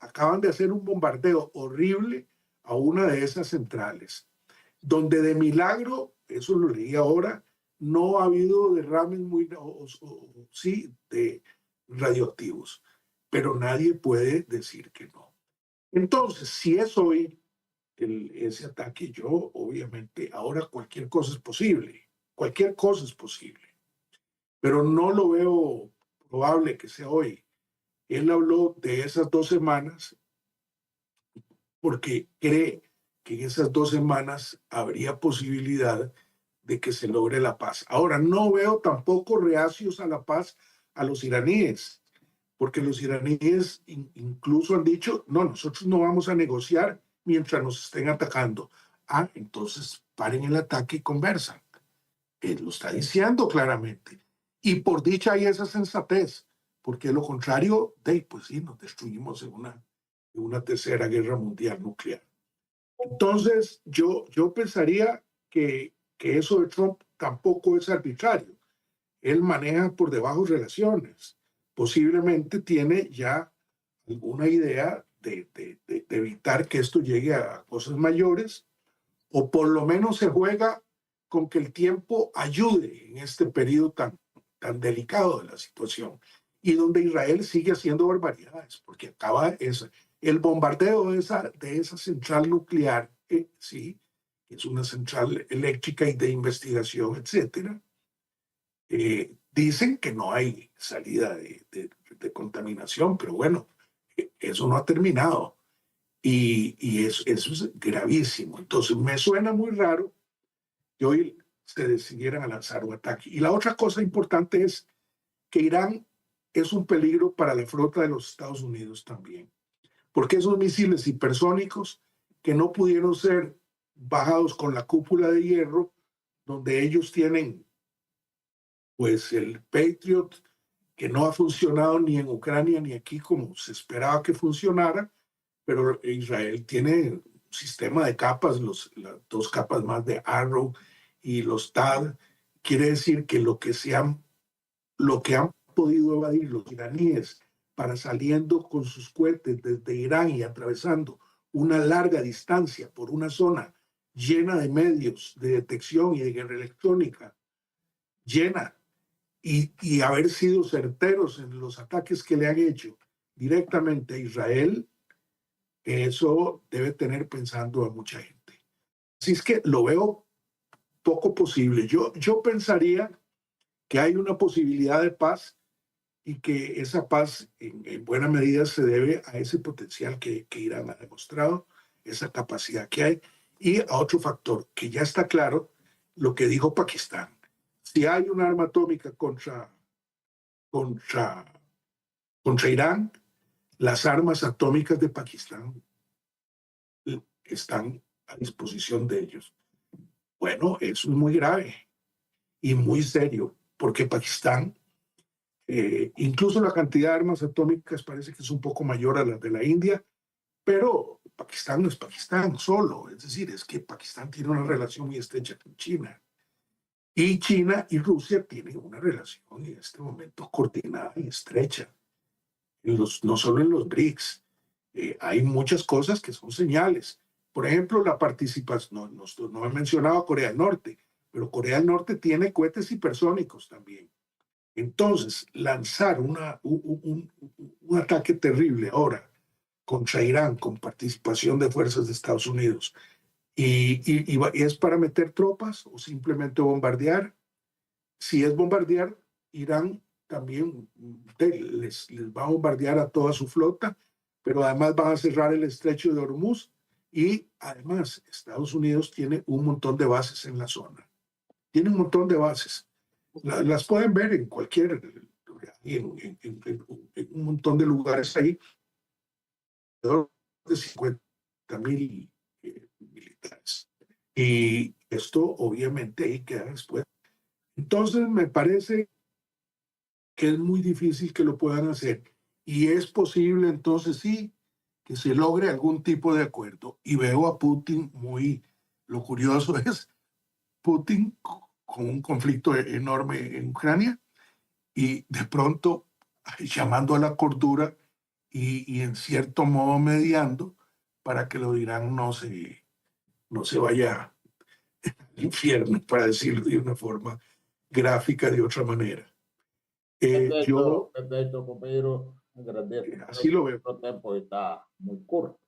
acaban de hacer un bombardeo horrible a una de esas centrales, donde de milagro, eso lo leí ahora, no ha habido derrames sí, de radioactivos, pero nadie puede decir que no. Entonces, si es hoy ese ataque, yo obviamente, ahora cualquier cosa es posible, pero no lo veo probable que sea hoy. Él habló de esas 2 semanas porque cree que en esas 2 semanas habría posibilidad de que se logre la paz. Ahora, no veo tampoco reacios a la paz a los iraníes, porque los iraníes incluso han dicho, no, nosotros no vamos a negociar mientras nos estén atacando. Ah, entonces paren el ataque y conversan. Él lo está diciendo claramente. Y por dicha hay esa sensatez, porque de lo contrario, pues sí, nos destruimos en una tercera guerra mundial nuclear. Entonces, yo pensaría que eso de Trump tampoco es arbitrario. Él maneja por debajo relaciones. Posiblemente tiene ya alguna idea de evitar que esto llegue a cosas mayores, o por lo menos se juega con que el tiempo ayude en este periodo tan delicado de la situación, y donde Israel sigue haciendo barbaridades, porque acaba el bombardeo de esa central nuclear, sí, es una central eléctrica y de investigación, etcétera. Dicen que no hay salida de contaminación, pero bueno, eso no ha terminado, y eso es gravísimo. Entonces me suena muy raro que hoy se decidieran a lanzar un ataque. Y la otra cosa importante es que Irán es un peligro para la flota de los Estados Unidos también, porque esos misiles hipersónicos que no pudieron ser bajados con la cúpula de hierro, donde ellos tienen pues el Patriot, que no ha funcionado ni en Ucrania ni aquí como se esperaba que funcionara, pero Israel tiene un sistema de capas, las 2 capas más de Arrow y los THAAD. Quiere decir que lo que han podido evadir los iraníes para saliendo con sus cohetes desde Irán y atravesando una larga distancia por una zona llena de medios de detección y de guerra electrónica, llena, y haber sido certeros en los ataques que le han hecho directamente a Israel, eso debe tener pensando a mucha gente. Así es que lo veo poco posible. Yo pensaría que hay una posibilidad de paz, y que esa paz en buena medida se debe a ese potencial que Irán ha demostrado, esa capacidad que hay, y a otro factor que ya está claro, lo que dijo Pakistán. Si hay un arma atómica contra Irán, las armas atómicas de Pakistán están a disposición de ellos. Bueno, eso es muy grave y muy serio, porque Pakistán, incluso la cantidad de armas atómicas parece que es un poco mayor a la de la India, pero Pakistán no es Pakistán solo, es decir, es que Pakistán tiene una relación muy estrecha con China. Y China y Rusia tienen una relación en este momento coordinada y estrecha, no solo en los BRICS. Hay muchas cosas que son señales. Por ejemplo, la participación, no he mencionado a Corea del Norte, pero Corea del Norte tiene cohetes hipersónicos también. Entonces, lanzar un ataque terrible ahora contra Irán con participación de fuerzas de Estados Unidos, y es para meter tropas o simplemente bombardear. Si es bombardear, Irán también les va a bombardear a toda su flota, pero además van a cerrar el estrecho de Hormuz, y además Estados Unidos tiene un montón de bases en la zona. Tiene un montón de bases. Las pueden ver en cualquier, en un montón de lugares ahí, alrededor de 50.000 militares. Y esto obviamente ahí queda después. Entonces me parece que es muy difícil que lo puedan hacer, y es posible entonces sí que se logre algún tipo de acuerdo. Y veo a Putin lo curioso es Putin con un conflicto enorme en Ucrania, y de pronto llamando a la cordura y en cierto modo mediando para que lo de Irán no se vaya al infierno, para decirlo de una forma gráfica, de otra manera. Yo Perfecto, compañero. Agradezco. así lo veo. El tiempo está muy corto.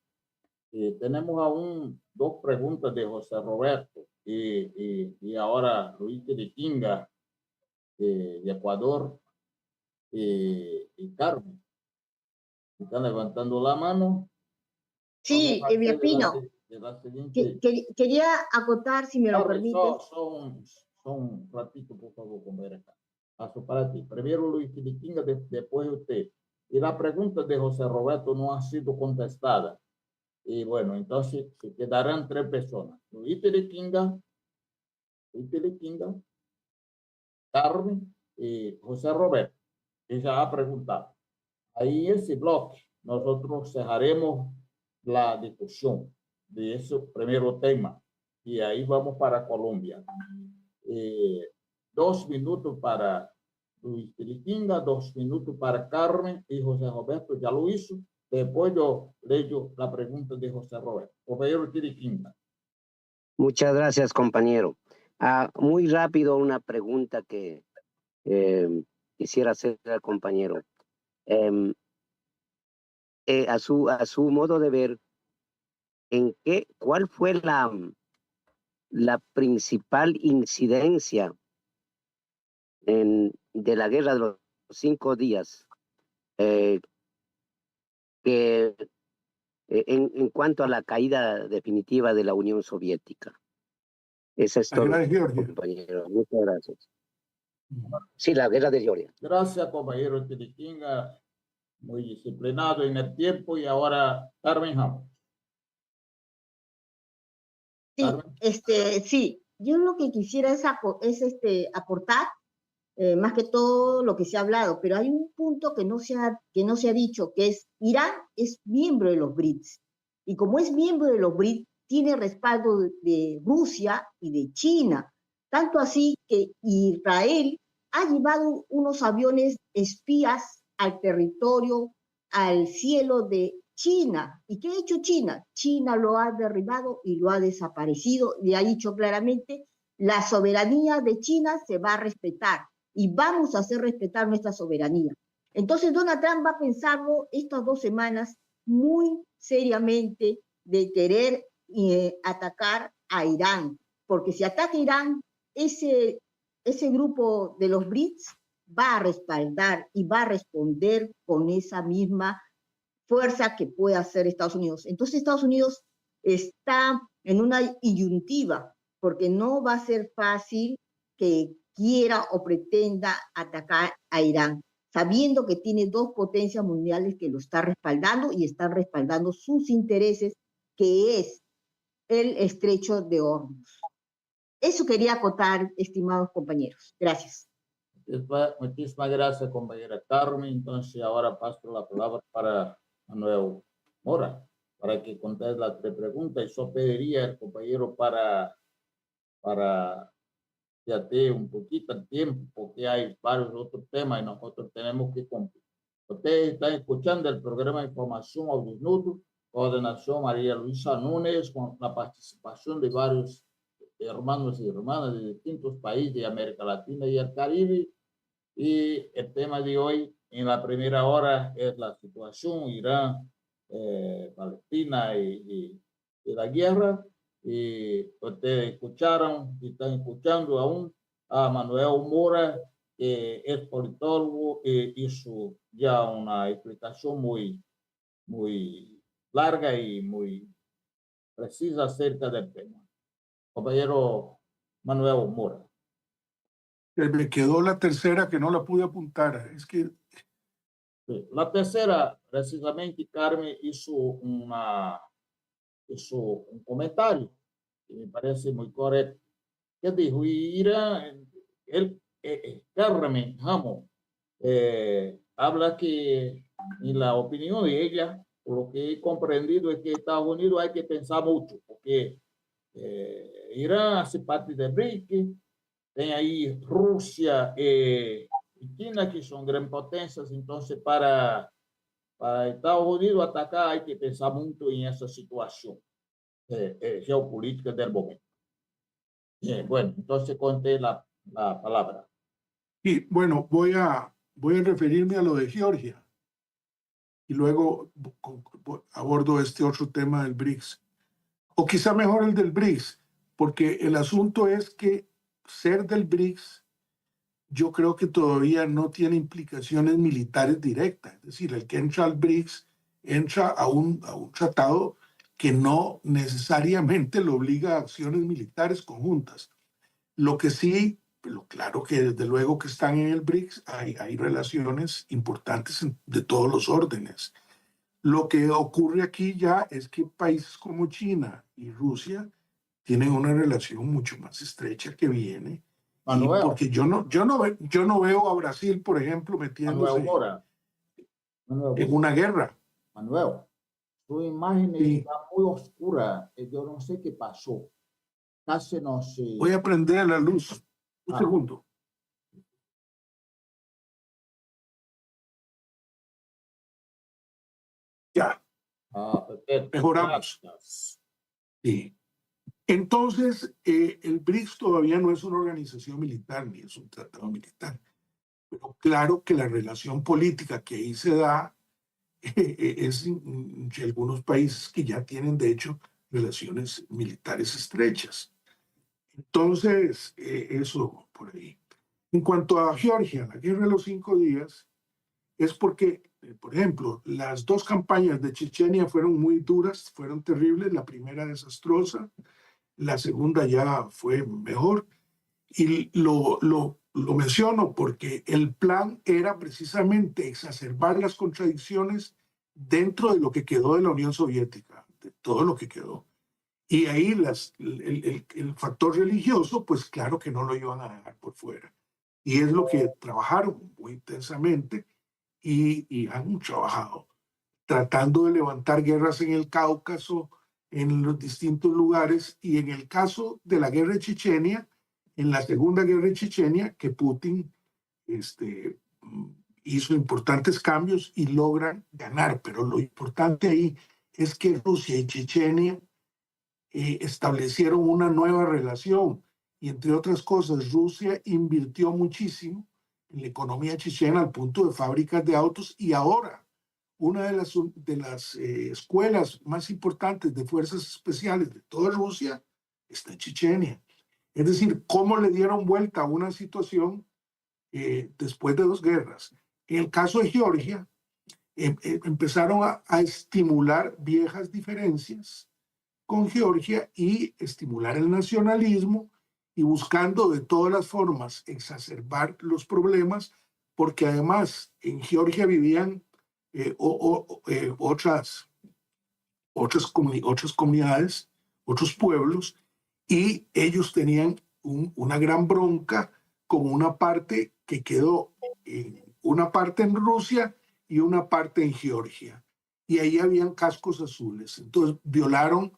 Tenemos aún dos preguntas de José Roberto y ahora Luis de Kinga de Ecuador y Carmen. Están levantando la mano. Sí, Vamos a hacer Pino, de la siguiente. quería acotar, si me lo Carmen, permites. son un ratito, por favor, comer acá. Paso para ti. Primero Luis de Kinga, después usted. Y la pregunta de José Roberto no ha sido contestada. Y bueno, entonces se quedarán tres personas. Luis de Kinga, Carmen y José Roberto. Ella ha preguntado. Ahí ese bloque nosotros cerraremos la discusión de ese primer tema y ahí vamos para Colombia. 2 minutos para Luis Tiliquinga, 2 minutos para Carmen y José Roberto ya lo hizo. Después yo leo la pregunta de José Roberto. Compañero Tiliquinga. Muchas gracias, compañero. Muy rápido una pregunta que quisiera hacer al compañero. A su modo de ver, ¿cuál fue la principal incidencia de la guerra de los 5 días en cuanto a la caída definitiva de la Unión Soviética? Esa es La todo, guerra de Georgia. compañero. Muchas gracias. Sí, la guerra de Georgia. Gracias, compañero Tiliquinga. Muy disciplinado en el tiempo y ahora Carmen Ramos. Sí, sí, yo lo que quisiera es aportar más que todo lo que se ha hablado, pero hay un punto que no se ha dicho, que es Irán es miembro de los BRICS, y como es miembro de los BRICS, tiene respaldo de Rusia y de China, tanto así que Israel ha llevado unos aviones espías al territorio, al cielo de China. ¿Y qué ha hecho China? China lo ha derribado y lo ha desaparecido, le ha dicho claramente, la soberanía de China se va a respetar y vamos a hacer respetar nuestra soberanía. Entonces Donald Trump va a pensarlo estas 2 semanas muy seriamente de querer atacar a Irán, porque si ataca a Irán, ese grupo de los BRICS va a respaldar y va a responder con esa misma fuerza que puede hacer Estados Unidos. Entonces Estados Unidos está en una disyuntiva, porque no va a ser fácil que quiera o pretenda atacar a Irán, sabiendo que tiene 2 potencias mundiales que lo están respaldando y están respaldando sus intereses, que es el estrecho de Hormuz. Eso quería acotar, estimados compañeros. Gracias. Muchísimas gracias, compañera Carmen. Entonces, ahora paso la palabra para Manuel Mora, para que conteste las 3 preguntas. Y yo pediría al compañero para ya ter un poquito de tiempo, porque hay varios otros temas y nosotros tenemos que cumplir. Ustedes están escuchando el programa de Información al Desnudo, coordinación María Luisa Núñez, con la participación de varios hermanos y hermanas de distintos países de América Latina y el Caribe. Y el tema de hoy, en la primera hora, es la situación Irán, Palestina y la guerra. Y ustedes escucharon y están escuchando aún a Manuel Mora, que es politólogo y hizo ya una explicación muy larga y muy precisa acerca del tema. Compañero Manuel Mora. Me quedó la tercera que no la pude apuntar. Es que La tercera, precisamente, Carmen hizo un comentario que me parece muy correcto. Que dijo, Irán, Carmen Ramos, habla que, en la opinión de ella, por lo que he comprendido, es que Estados Unidos hay que pensar mucho, porque Irán hace parte del BRICS, tem aí Rússia e China, que são grandes potências, então para Para Estados Unidos atacar, hay que pensar mucho en esa situación geopolítica del momento. Bueno, entonces conté la palabra. Y bueno, voy a referirme a lo de Georgia y luego abordo este otro tema del BRICS. O quizá mejor el del BRICS, porque el asunto es que ser del BRICS yo creo que todavía no tiene implicaciones militares directas. Es decir, el que entra al BRICS entra a un tratado que no necesariamente lo obliga a acciones militares conjuntas. Lo que sí, pero claro que desde luego que están en el BRICS, hay relaciones importantes de todos los órdenes. Lo que ocurre aquí ya es que países como China y Rusia tienen una relación mucho más estrecha que viene. Manuel, Porque yo no veo a Brasil, por ejemplo, metiéndose Manuel Mora, Manuel, en una guerra. Manuel, su imagen Sí. está muy oscura. Yo no sé qué pasó. Casi no sé. Voy a prender la luz. Un Ah. segundo. Ya, Perfecto. mejoramos. Gracias. Sí. Entonces, el BRICS todavía no es una organización militar ni es un tratado militar. Pero claro que la relación política que ahí se da es entre algunos países que ya tienen, de hecho, relaciones militares estrechas. Entonces, eso por ahí. En cuanto a Georgia, la guerra de los 5 días, es porque, por ejemplo, las dos campañas de Chechenia fueron muy duras, fueron terribles, la primera desastrosa, la segunda ya fue mejor. Y lo menciono porque el plan era precisamente exacerbar las contradicciones dentro de lo que quedó de la Unión Soviética, de todo lo que quedó. Y ahí el factor religioso, pues claro que no lo iban a dejar por fuera. Y es lo que trabajaron muy intensamente y han trabajado, tratando de levantar guerras en el Cáucaso, en los distintos lugares. Y en el caso de la guerra de Chechenia, en la segunda guerra de Chechenia, que Putin hizo importantes cambios y logran ganar. Pero lo importante ahí es que Rusia y Chechenia establecieron una nueva relación y entre otras cosas Rusia invirtió muchísimo en la economía chechena al punto de fábricas de autos y ahora una de las escuelas más importantes de fuerzas especiales de toda Rusia está en Chechenia. Es decir, cómo le dieron vuelta a una situación después de 2 guerras. En el caso de Georgia, empezaron a estimular viejas diferencias con Georgia y estimular el nacionalismo y buscando de todas las formas exacerbar los problemas, porque además en Georgia vivían otras comunidades, otros pueblos, y ellos tenían una gran bronca con una parte que quedó, una parte en Rusia y una parte en Georgia. Y ahí habían cascos azules. Entonces violaron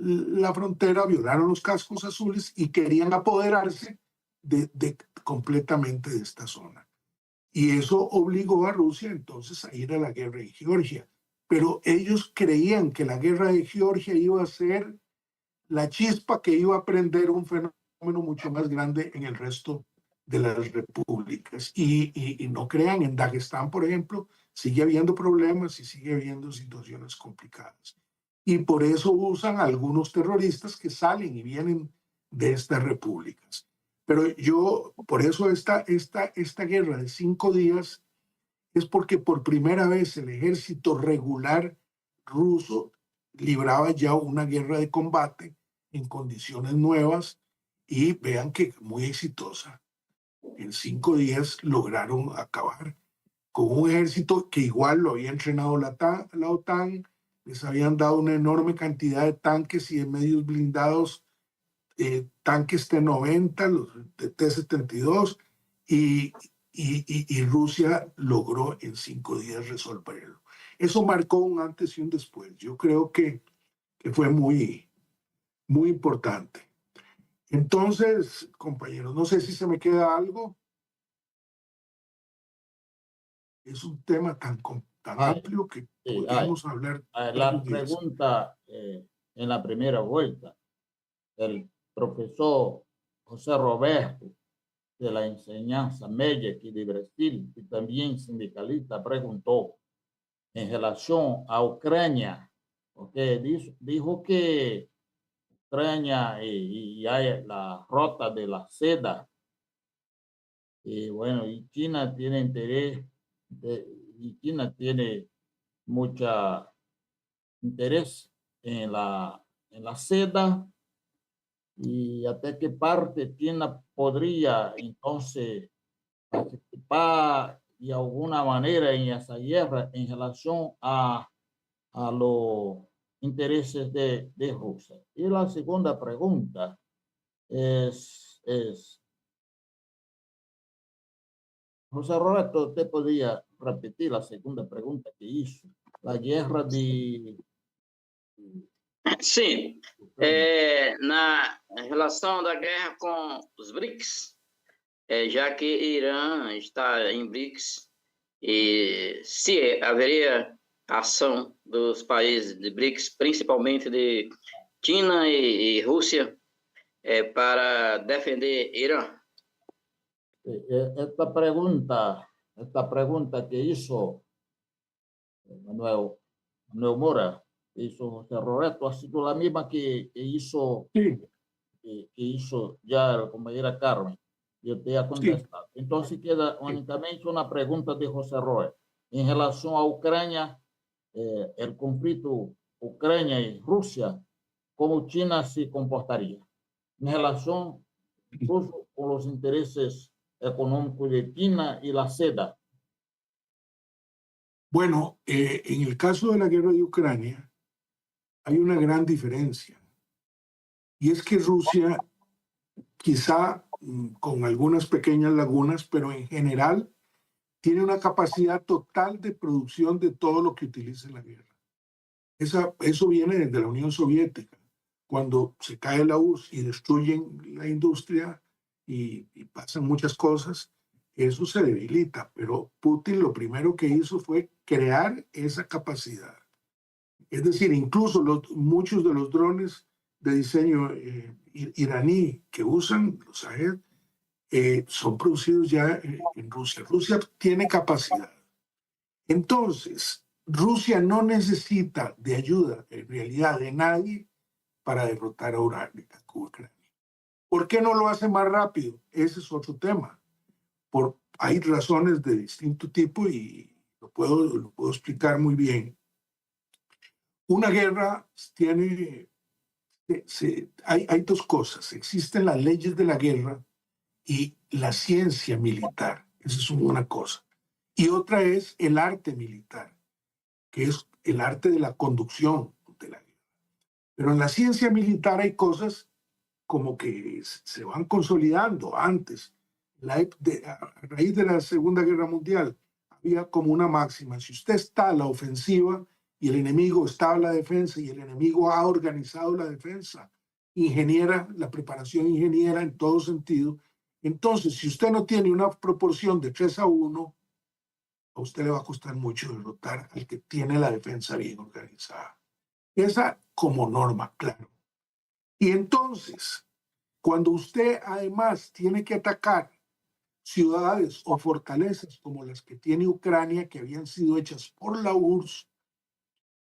la frontera, violaron los cascos azules y querían apoderarse completamente de esta zona. Y eso obligó a Rusia entonces a ir a la guerra en Georgia. Pero ellos creían que la guerra de Georgia iba a ser la chispa que iba a prender un fenómeno mucho más grande en el resto de las repúblicas. Y no crean, en Dagestán, por ejemplo, sigue habiendo problemas y sigue habiendo situaciones complicadas. Y por eso usan a algunos terroristas que salen y vienen de estas repúblicas. Pero por eso esta guerra de 5 días es porque por primera vez el ejército regular ruso libraba ya una guerra de combate en condiciones nuevas y vean que muy exitosa. En 5 días lograron acabar con un ejército que igual lo había entrenado la OTAN, les habían dado una enorme cantidad de tanques y de medios blindados, tanques T-90, los de T-72, y Rusia logró en 5 días resolverlo. Eso marcó un antes y un después. Yo creo que fue muy, muy importante. Entonces, compañeros, no sé si se me queda algo. Es un tema tan complejo. tan Ay, amplio que sí, podríamos hablar La varios días. pregunta en la primera vuelta, el profesor José Roberto de la enseñanza media aquí de Brasil, y también sindicalista, preguntó en relación a Ucrania, porque dijo que Ucrania y hay la ruta de la seda, y bueno, y China tiene interés, y China tiene mucha interés en la seda, y hasta qué parte China podría entonces participar de alguna manera en esa guerra en relación a los intereses de Rusia. Y la segunda pregunta es José Roberto, ¿usted podría repetir la segunda pregunta que hizo? La guerra de Sim, Ucrania. em relação da guerra com os BRICS, já que Irã está em BRICS, e se haveria ação dos países de BRICS, principalmente de China e Rússia, para defender Irã. Esta pregunta que hizo Manuel Mora, que hizo José Roberto, ha sido la misma que hizo, Sí, que hizo ya la compañera Carmen. Yo te he sí, contestado. Entonces queda únicamente una pregunta de José Roberto. En relación a Ucrania, el conflicto Ucrania y Rusia, ¿cómo China se comportaría? En relación incluso con los intereses económicos de China y la seda. bueno, en el caso de la guerra de Ucrania hay una gran diferencia y es que Rusia, quizá con algunas pequeñas lagunas, pero en general tiene una capacidad total de producción de todo lo que utiliza en la guerra. Eso viene desde la Unión Soviética, cuando se cae la URSS y destruyen la industria y pasan muchas cosas, eso se debilita, pero Putin lo primero que hizo fue crear esa capacidad. Es decir, incluso muchos de los drones de diseño iraní que usan los Shahed son producidos ya en Rusia. Rusia tiene capacidad. Entonces, Rusia no necesita de ayuda, en realidad, de nadie para derrotar a Ucrania. ¿Por qué no lo hace más rápido? Ese es otro tema. Hay razones de distinto tipo y lo puedo explicar muy bien. Una guerra tiene... hay dos cosas. Existen las leyes de la guerra y la ciencia militar. Esa es una cosa. Y otra es el arte militar, que es el arte de la conducción de la guerra. Pero en la ciencia militar hay cosas como que se van consolidando antes. A raíz de la Segunda Guerra Mundial había como una máxima: si usted está a la ofensiva y el enemigo está a la defensa y el enemigo ha organizado la defensa, la preparación ingeniera en todo sentido, entonces si usted no tiene una proporción de 3-1, a usted le va a costar mucho derrotar al que tiene la defensa bien organizada. Esa como norma, claro. Y entonces, cuando usted además tiene que atacar ciudades o fortalezas como las que tiene Ucrania, que habían sido hechas por la URSS,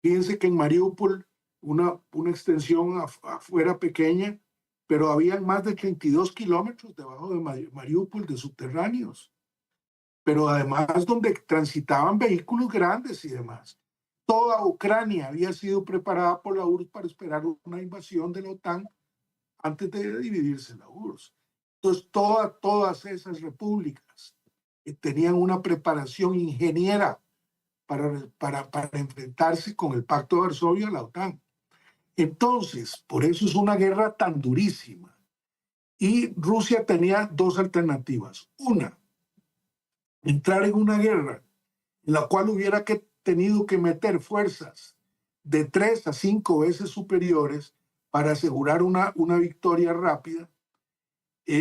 fíjense que en Mariupol, una extensión afuera pequeña, pero habían más de 32 kilómetros debajo de Mariupol de subterráneos, pero además donde transitaban vehículos grandes y demás. Toda Ucrania había sido preparada por la URSS para esperar una invasión de la OTAN antes de dividirse la URSS. Entonces, todas esas repúblicas tenían una preparación ingeniera para enfrentarse con el Pacto de Varsovia a la OTAN. Entonces, por eso es una guerra tan durísima. Y Rusia tenía dos alternativas. Una, entrar en una guerra en la cual hubiera tenido que meter fuerzas de 3 a 5 veces superiores para asegurar una victoria rápida,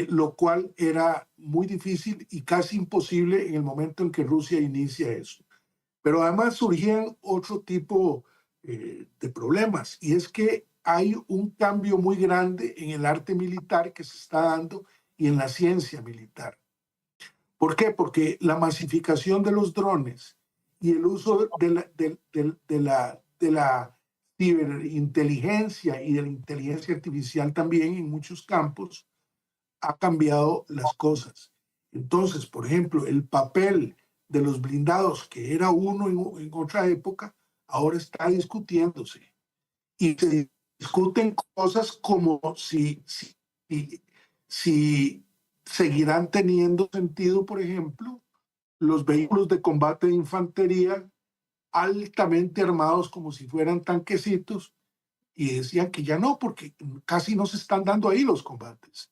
lo cual era muy difícil y casi imposible en el momento en que Rusia inicia eso. Pero además surgían otro tipo de problemas, y es que hay un cambio muy grande en el arte militar que se está dando y en la ciencia militar. ¿Por qué? Porque la masificación de los drones y el uso de la ciberinteligencia y de la inteligencia artificial también en muchos campos ha cambiado las cosas. Entonces, por ejemplo, el papel de los blindados, que era uno en otra época, ahora está discutiéndose. Y se discuten cosas como si seguirán teniendo sentido, por ejemplo, los vehículos de combate de infantería altamente armados como si fueran tanquecitos, y decían que ya no, porque casi no se están dando ahí los combates.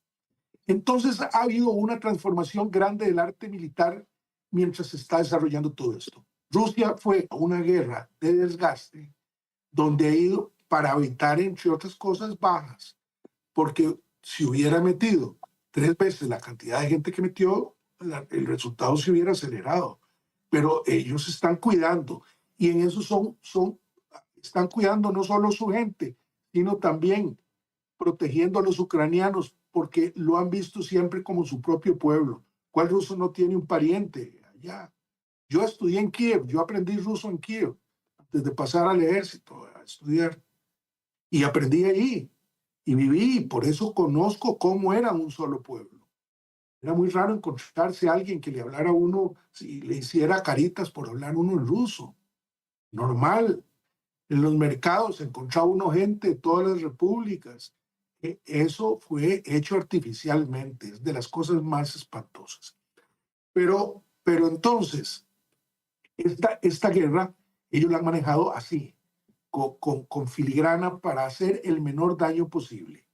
Entonces ha habido una transformación grande del arte militar mientras se está desarrollando todo esto. Rusia fue a una guerra de desgaste donde ha ido para evitar, entre otras cosas, bajas, porque si hubiera metido 3 veces la cantidad de gente que metió, el resultado se hubiera acelerado. Pero ellos están cuidando, y en eso están cuidando no solo su gente, sino también protegiendo a los ucranianos, porque lo han visto siempre como su propio pueblo. ¿Cuál ruso no tiene un pariente allá? Yo estudié en Kiev, yo aprendí ruso en Kiev, antes de pasar al ejército a estudiar, y aprendí allí, y viví, y por eso conozco cómo era un solo pueblo. Era muy raro encontrarse a alguien que le hablara a uno, si le hiciera caritas por hablar uno en ruso. Normal. En los mercados encontraba uno gente de todas las repúblicas. Eso fue hecho artificialmente, es de las cosas más espantosas. Pero entonces, esta guerra, ellos la han manejado así, con filigrana para hacer el menor daño posible,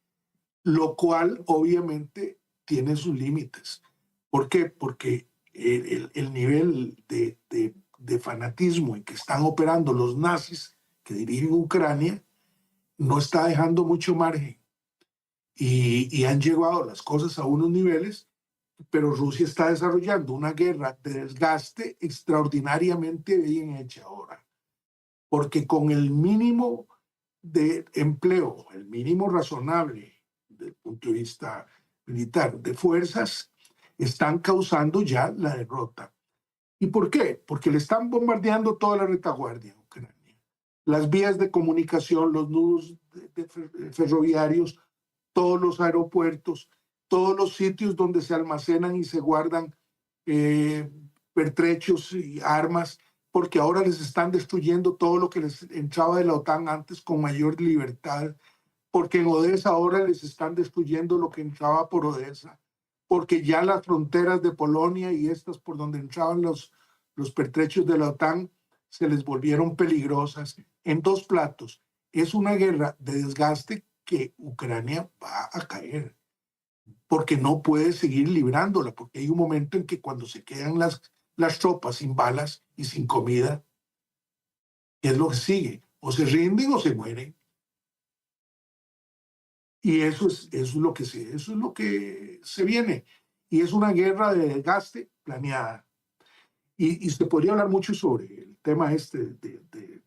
lo cual obviamente tiene sus límites. ¿Por qué? Porque el nivel de fanatismo en que están operando los nazis que dirigen Ucrania no está dejando mucho margen, y han llevado las cosas a unos niveles, pero Rusia está desarrollando una guerra de desgaste extraordinariamente bien hecha ahora, porque con el mínimo de empleo, el mínimo razonable desde el punto de vista militar de fuerzas, están causando ya la derrota. ¿Y por qué? Porque le están bombardeando toda la retaguardia en Ucrania. Las vías de comunicación, los nudos ferroviarios, todos los aeropuertos, todos los sitios donde se almacenan y se guardan pertrechos y armas, porque ahora les están destruyendo todo lo que les entraba de la OTAN antes con mayor libertad, porque en Odessa ahora les están destruyendo lo que entraba por Odessa, porque ya las fronteras de Polonia y estas por donde entraban los pertrechos de la OTAN se les volvieron peligrosas. En 2 platos, es una guerra de desgaste que Ucrania va a caer, porque no puede seguir librándola, porque hay un momento en que cuando se quedan las tropas sin balas y sin comida, ¿qué es lo que sigue? O se rinden o se mueren. Y eso es lo que se viene. Y es una guerra de desgaste planeada. Y se podría hablar mucho sobre el tema de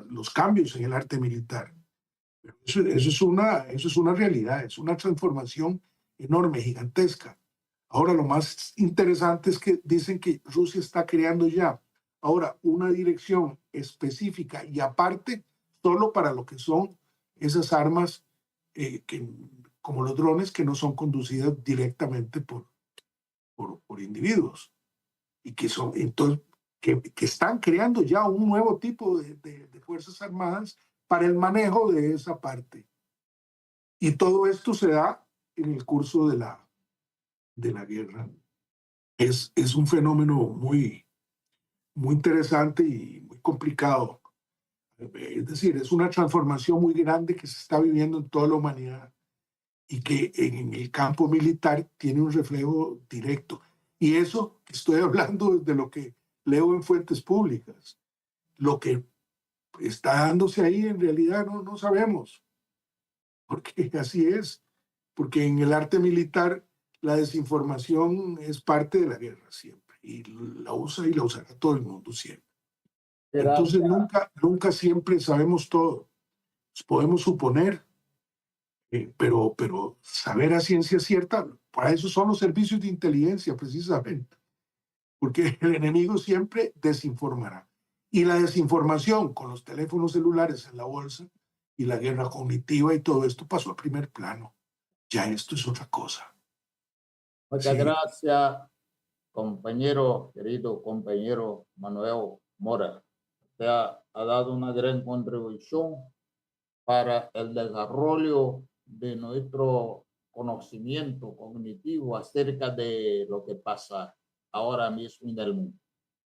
los cambios en el arte militar. Eso es una realidad, es una transformación enorme, gigantesca. Ahora, lo más interesante es que dicen que Rusia está creando ya ahora una dirección específica y aparte solo para lo que son esas armas como los drones, que no son conducidas directamente por individuos, y que son entonces que están creando ya un nuevo tipo de fuerzas armadas para el manejo de esa parte. Y todo esto se da en el curso de la guerra. Es un fenómeno muy interesante y muy complicado. Es decir, es una transformación muy grande que se está viviendo en toda la humanidad y que en el campo militar tiene un reflejo directo. Y eso que estoy hablando desde lo que leo en fuentes públicas. Lo que está dándose ahí en realidad no sabemos, porque así es, porque en el arte militar la desinformación es parte de la guerra siempre, y la usa y la usará todo el mundo siempre. Entonces Gracias. nunca siempre sabemos todo. Podemos suponer, pero saber a ciencia cierta, para eso son los servicios de inteligencia precisamente, porque el enemigo siempre desinformará. Y la desinformación con los teléfonos celulares en la bolsa y la guerra cognitiva y todo esto pasó a primer plano. Ya esto es otra cosa. Muchas Sí. gracias, compañero, querido compañero Manuel Mora. Usted ha dado una gran contribución para el desarrollo de nuestro conocimiento cognitivo acerca de lo que pasa ahora mismo en el mundo.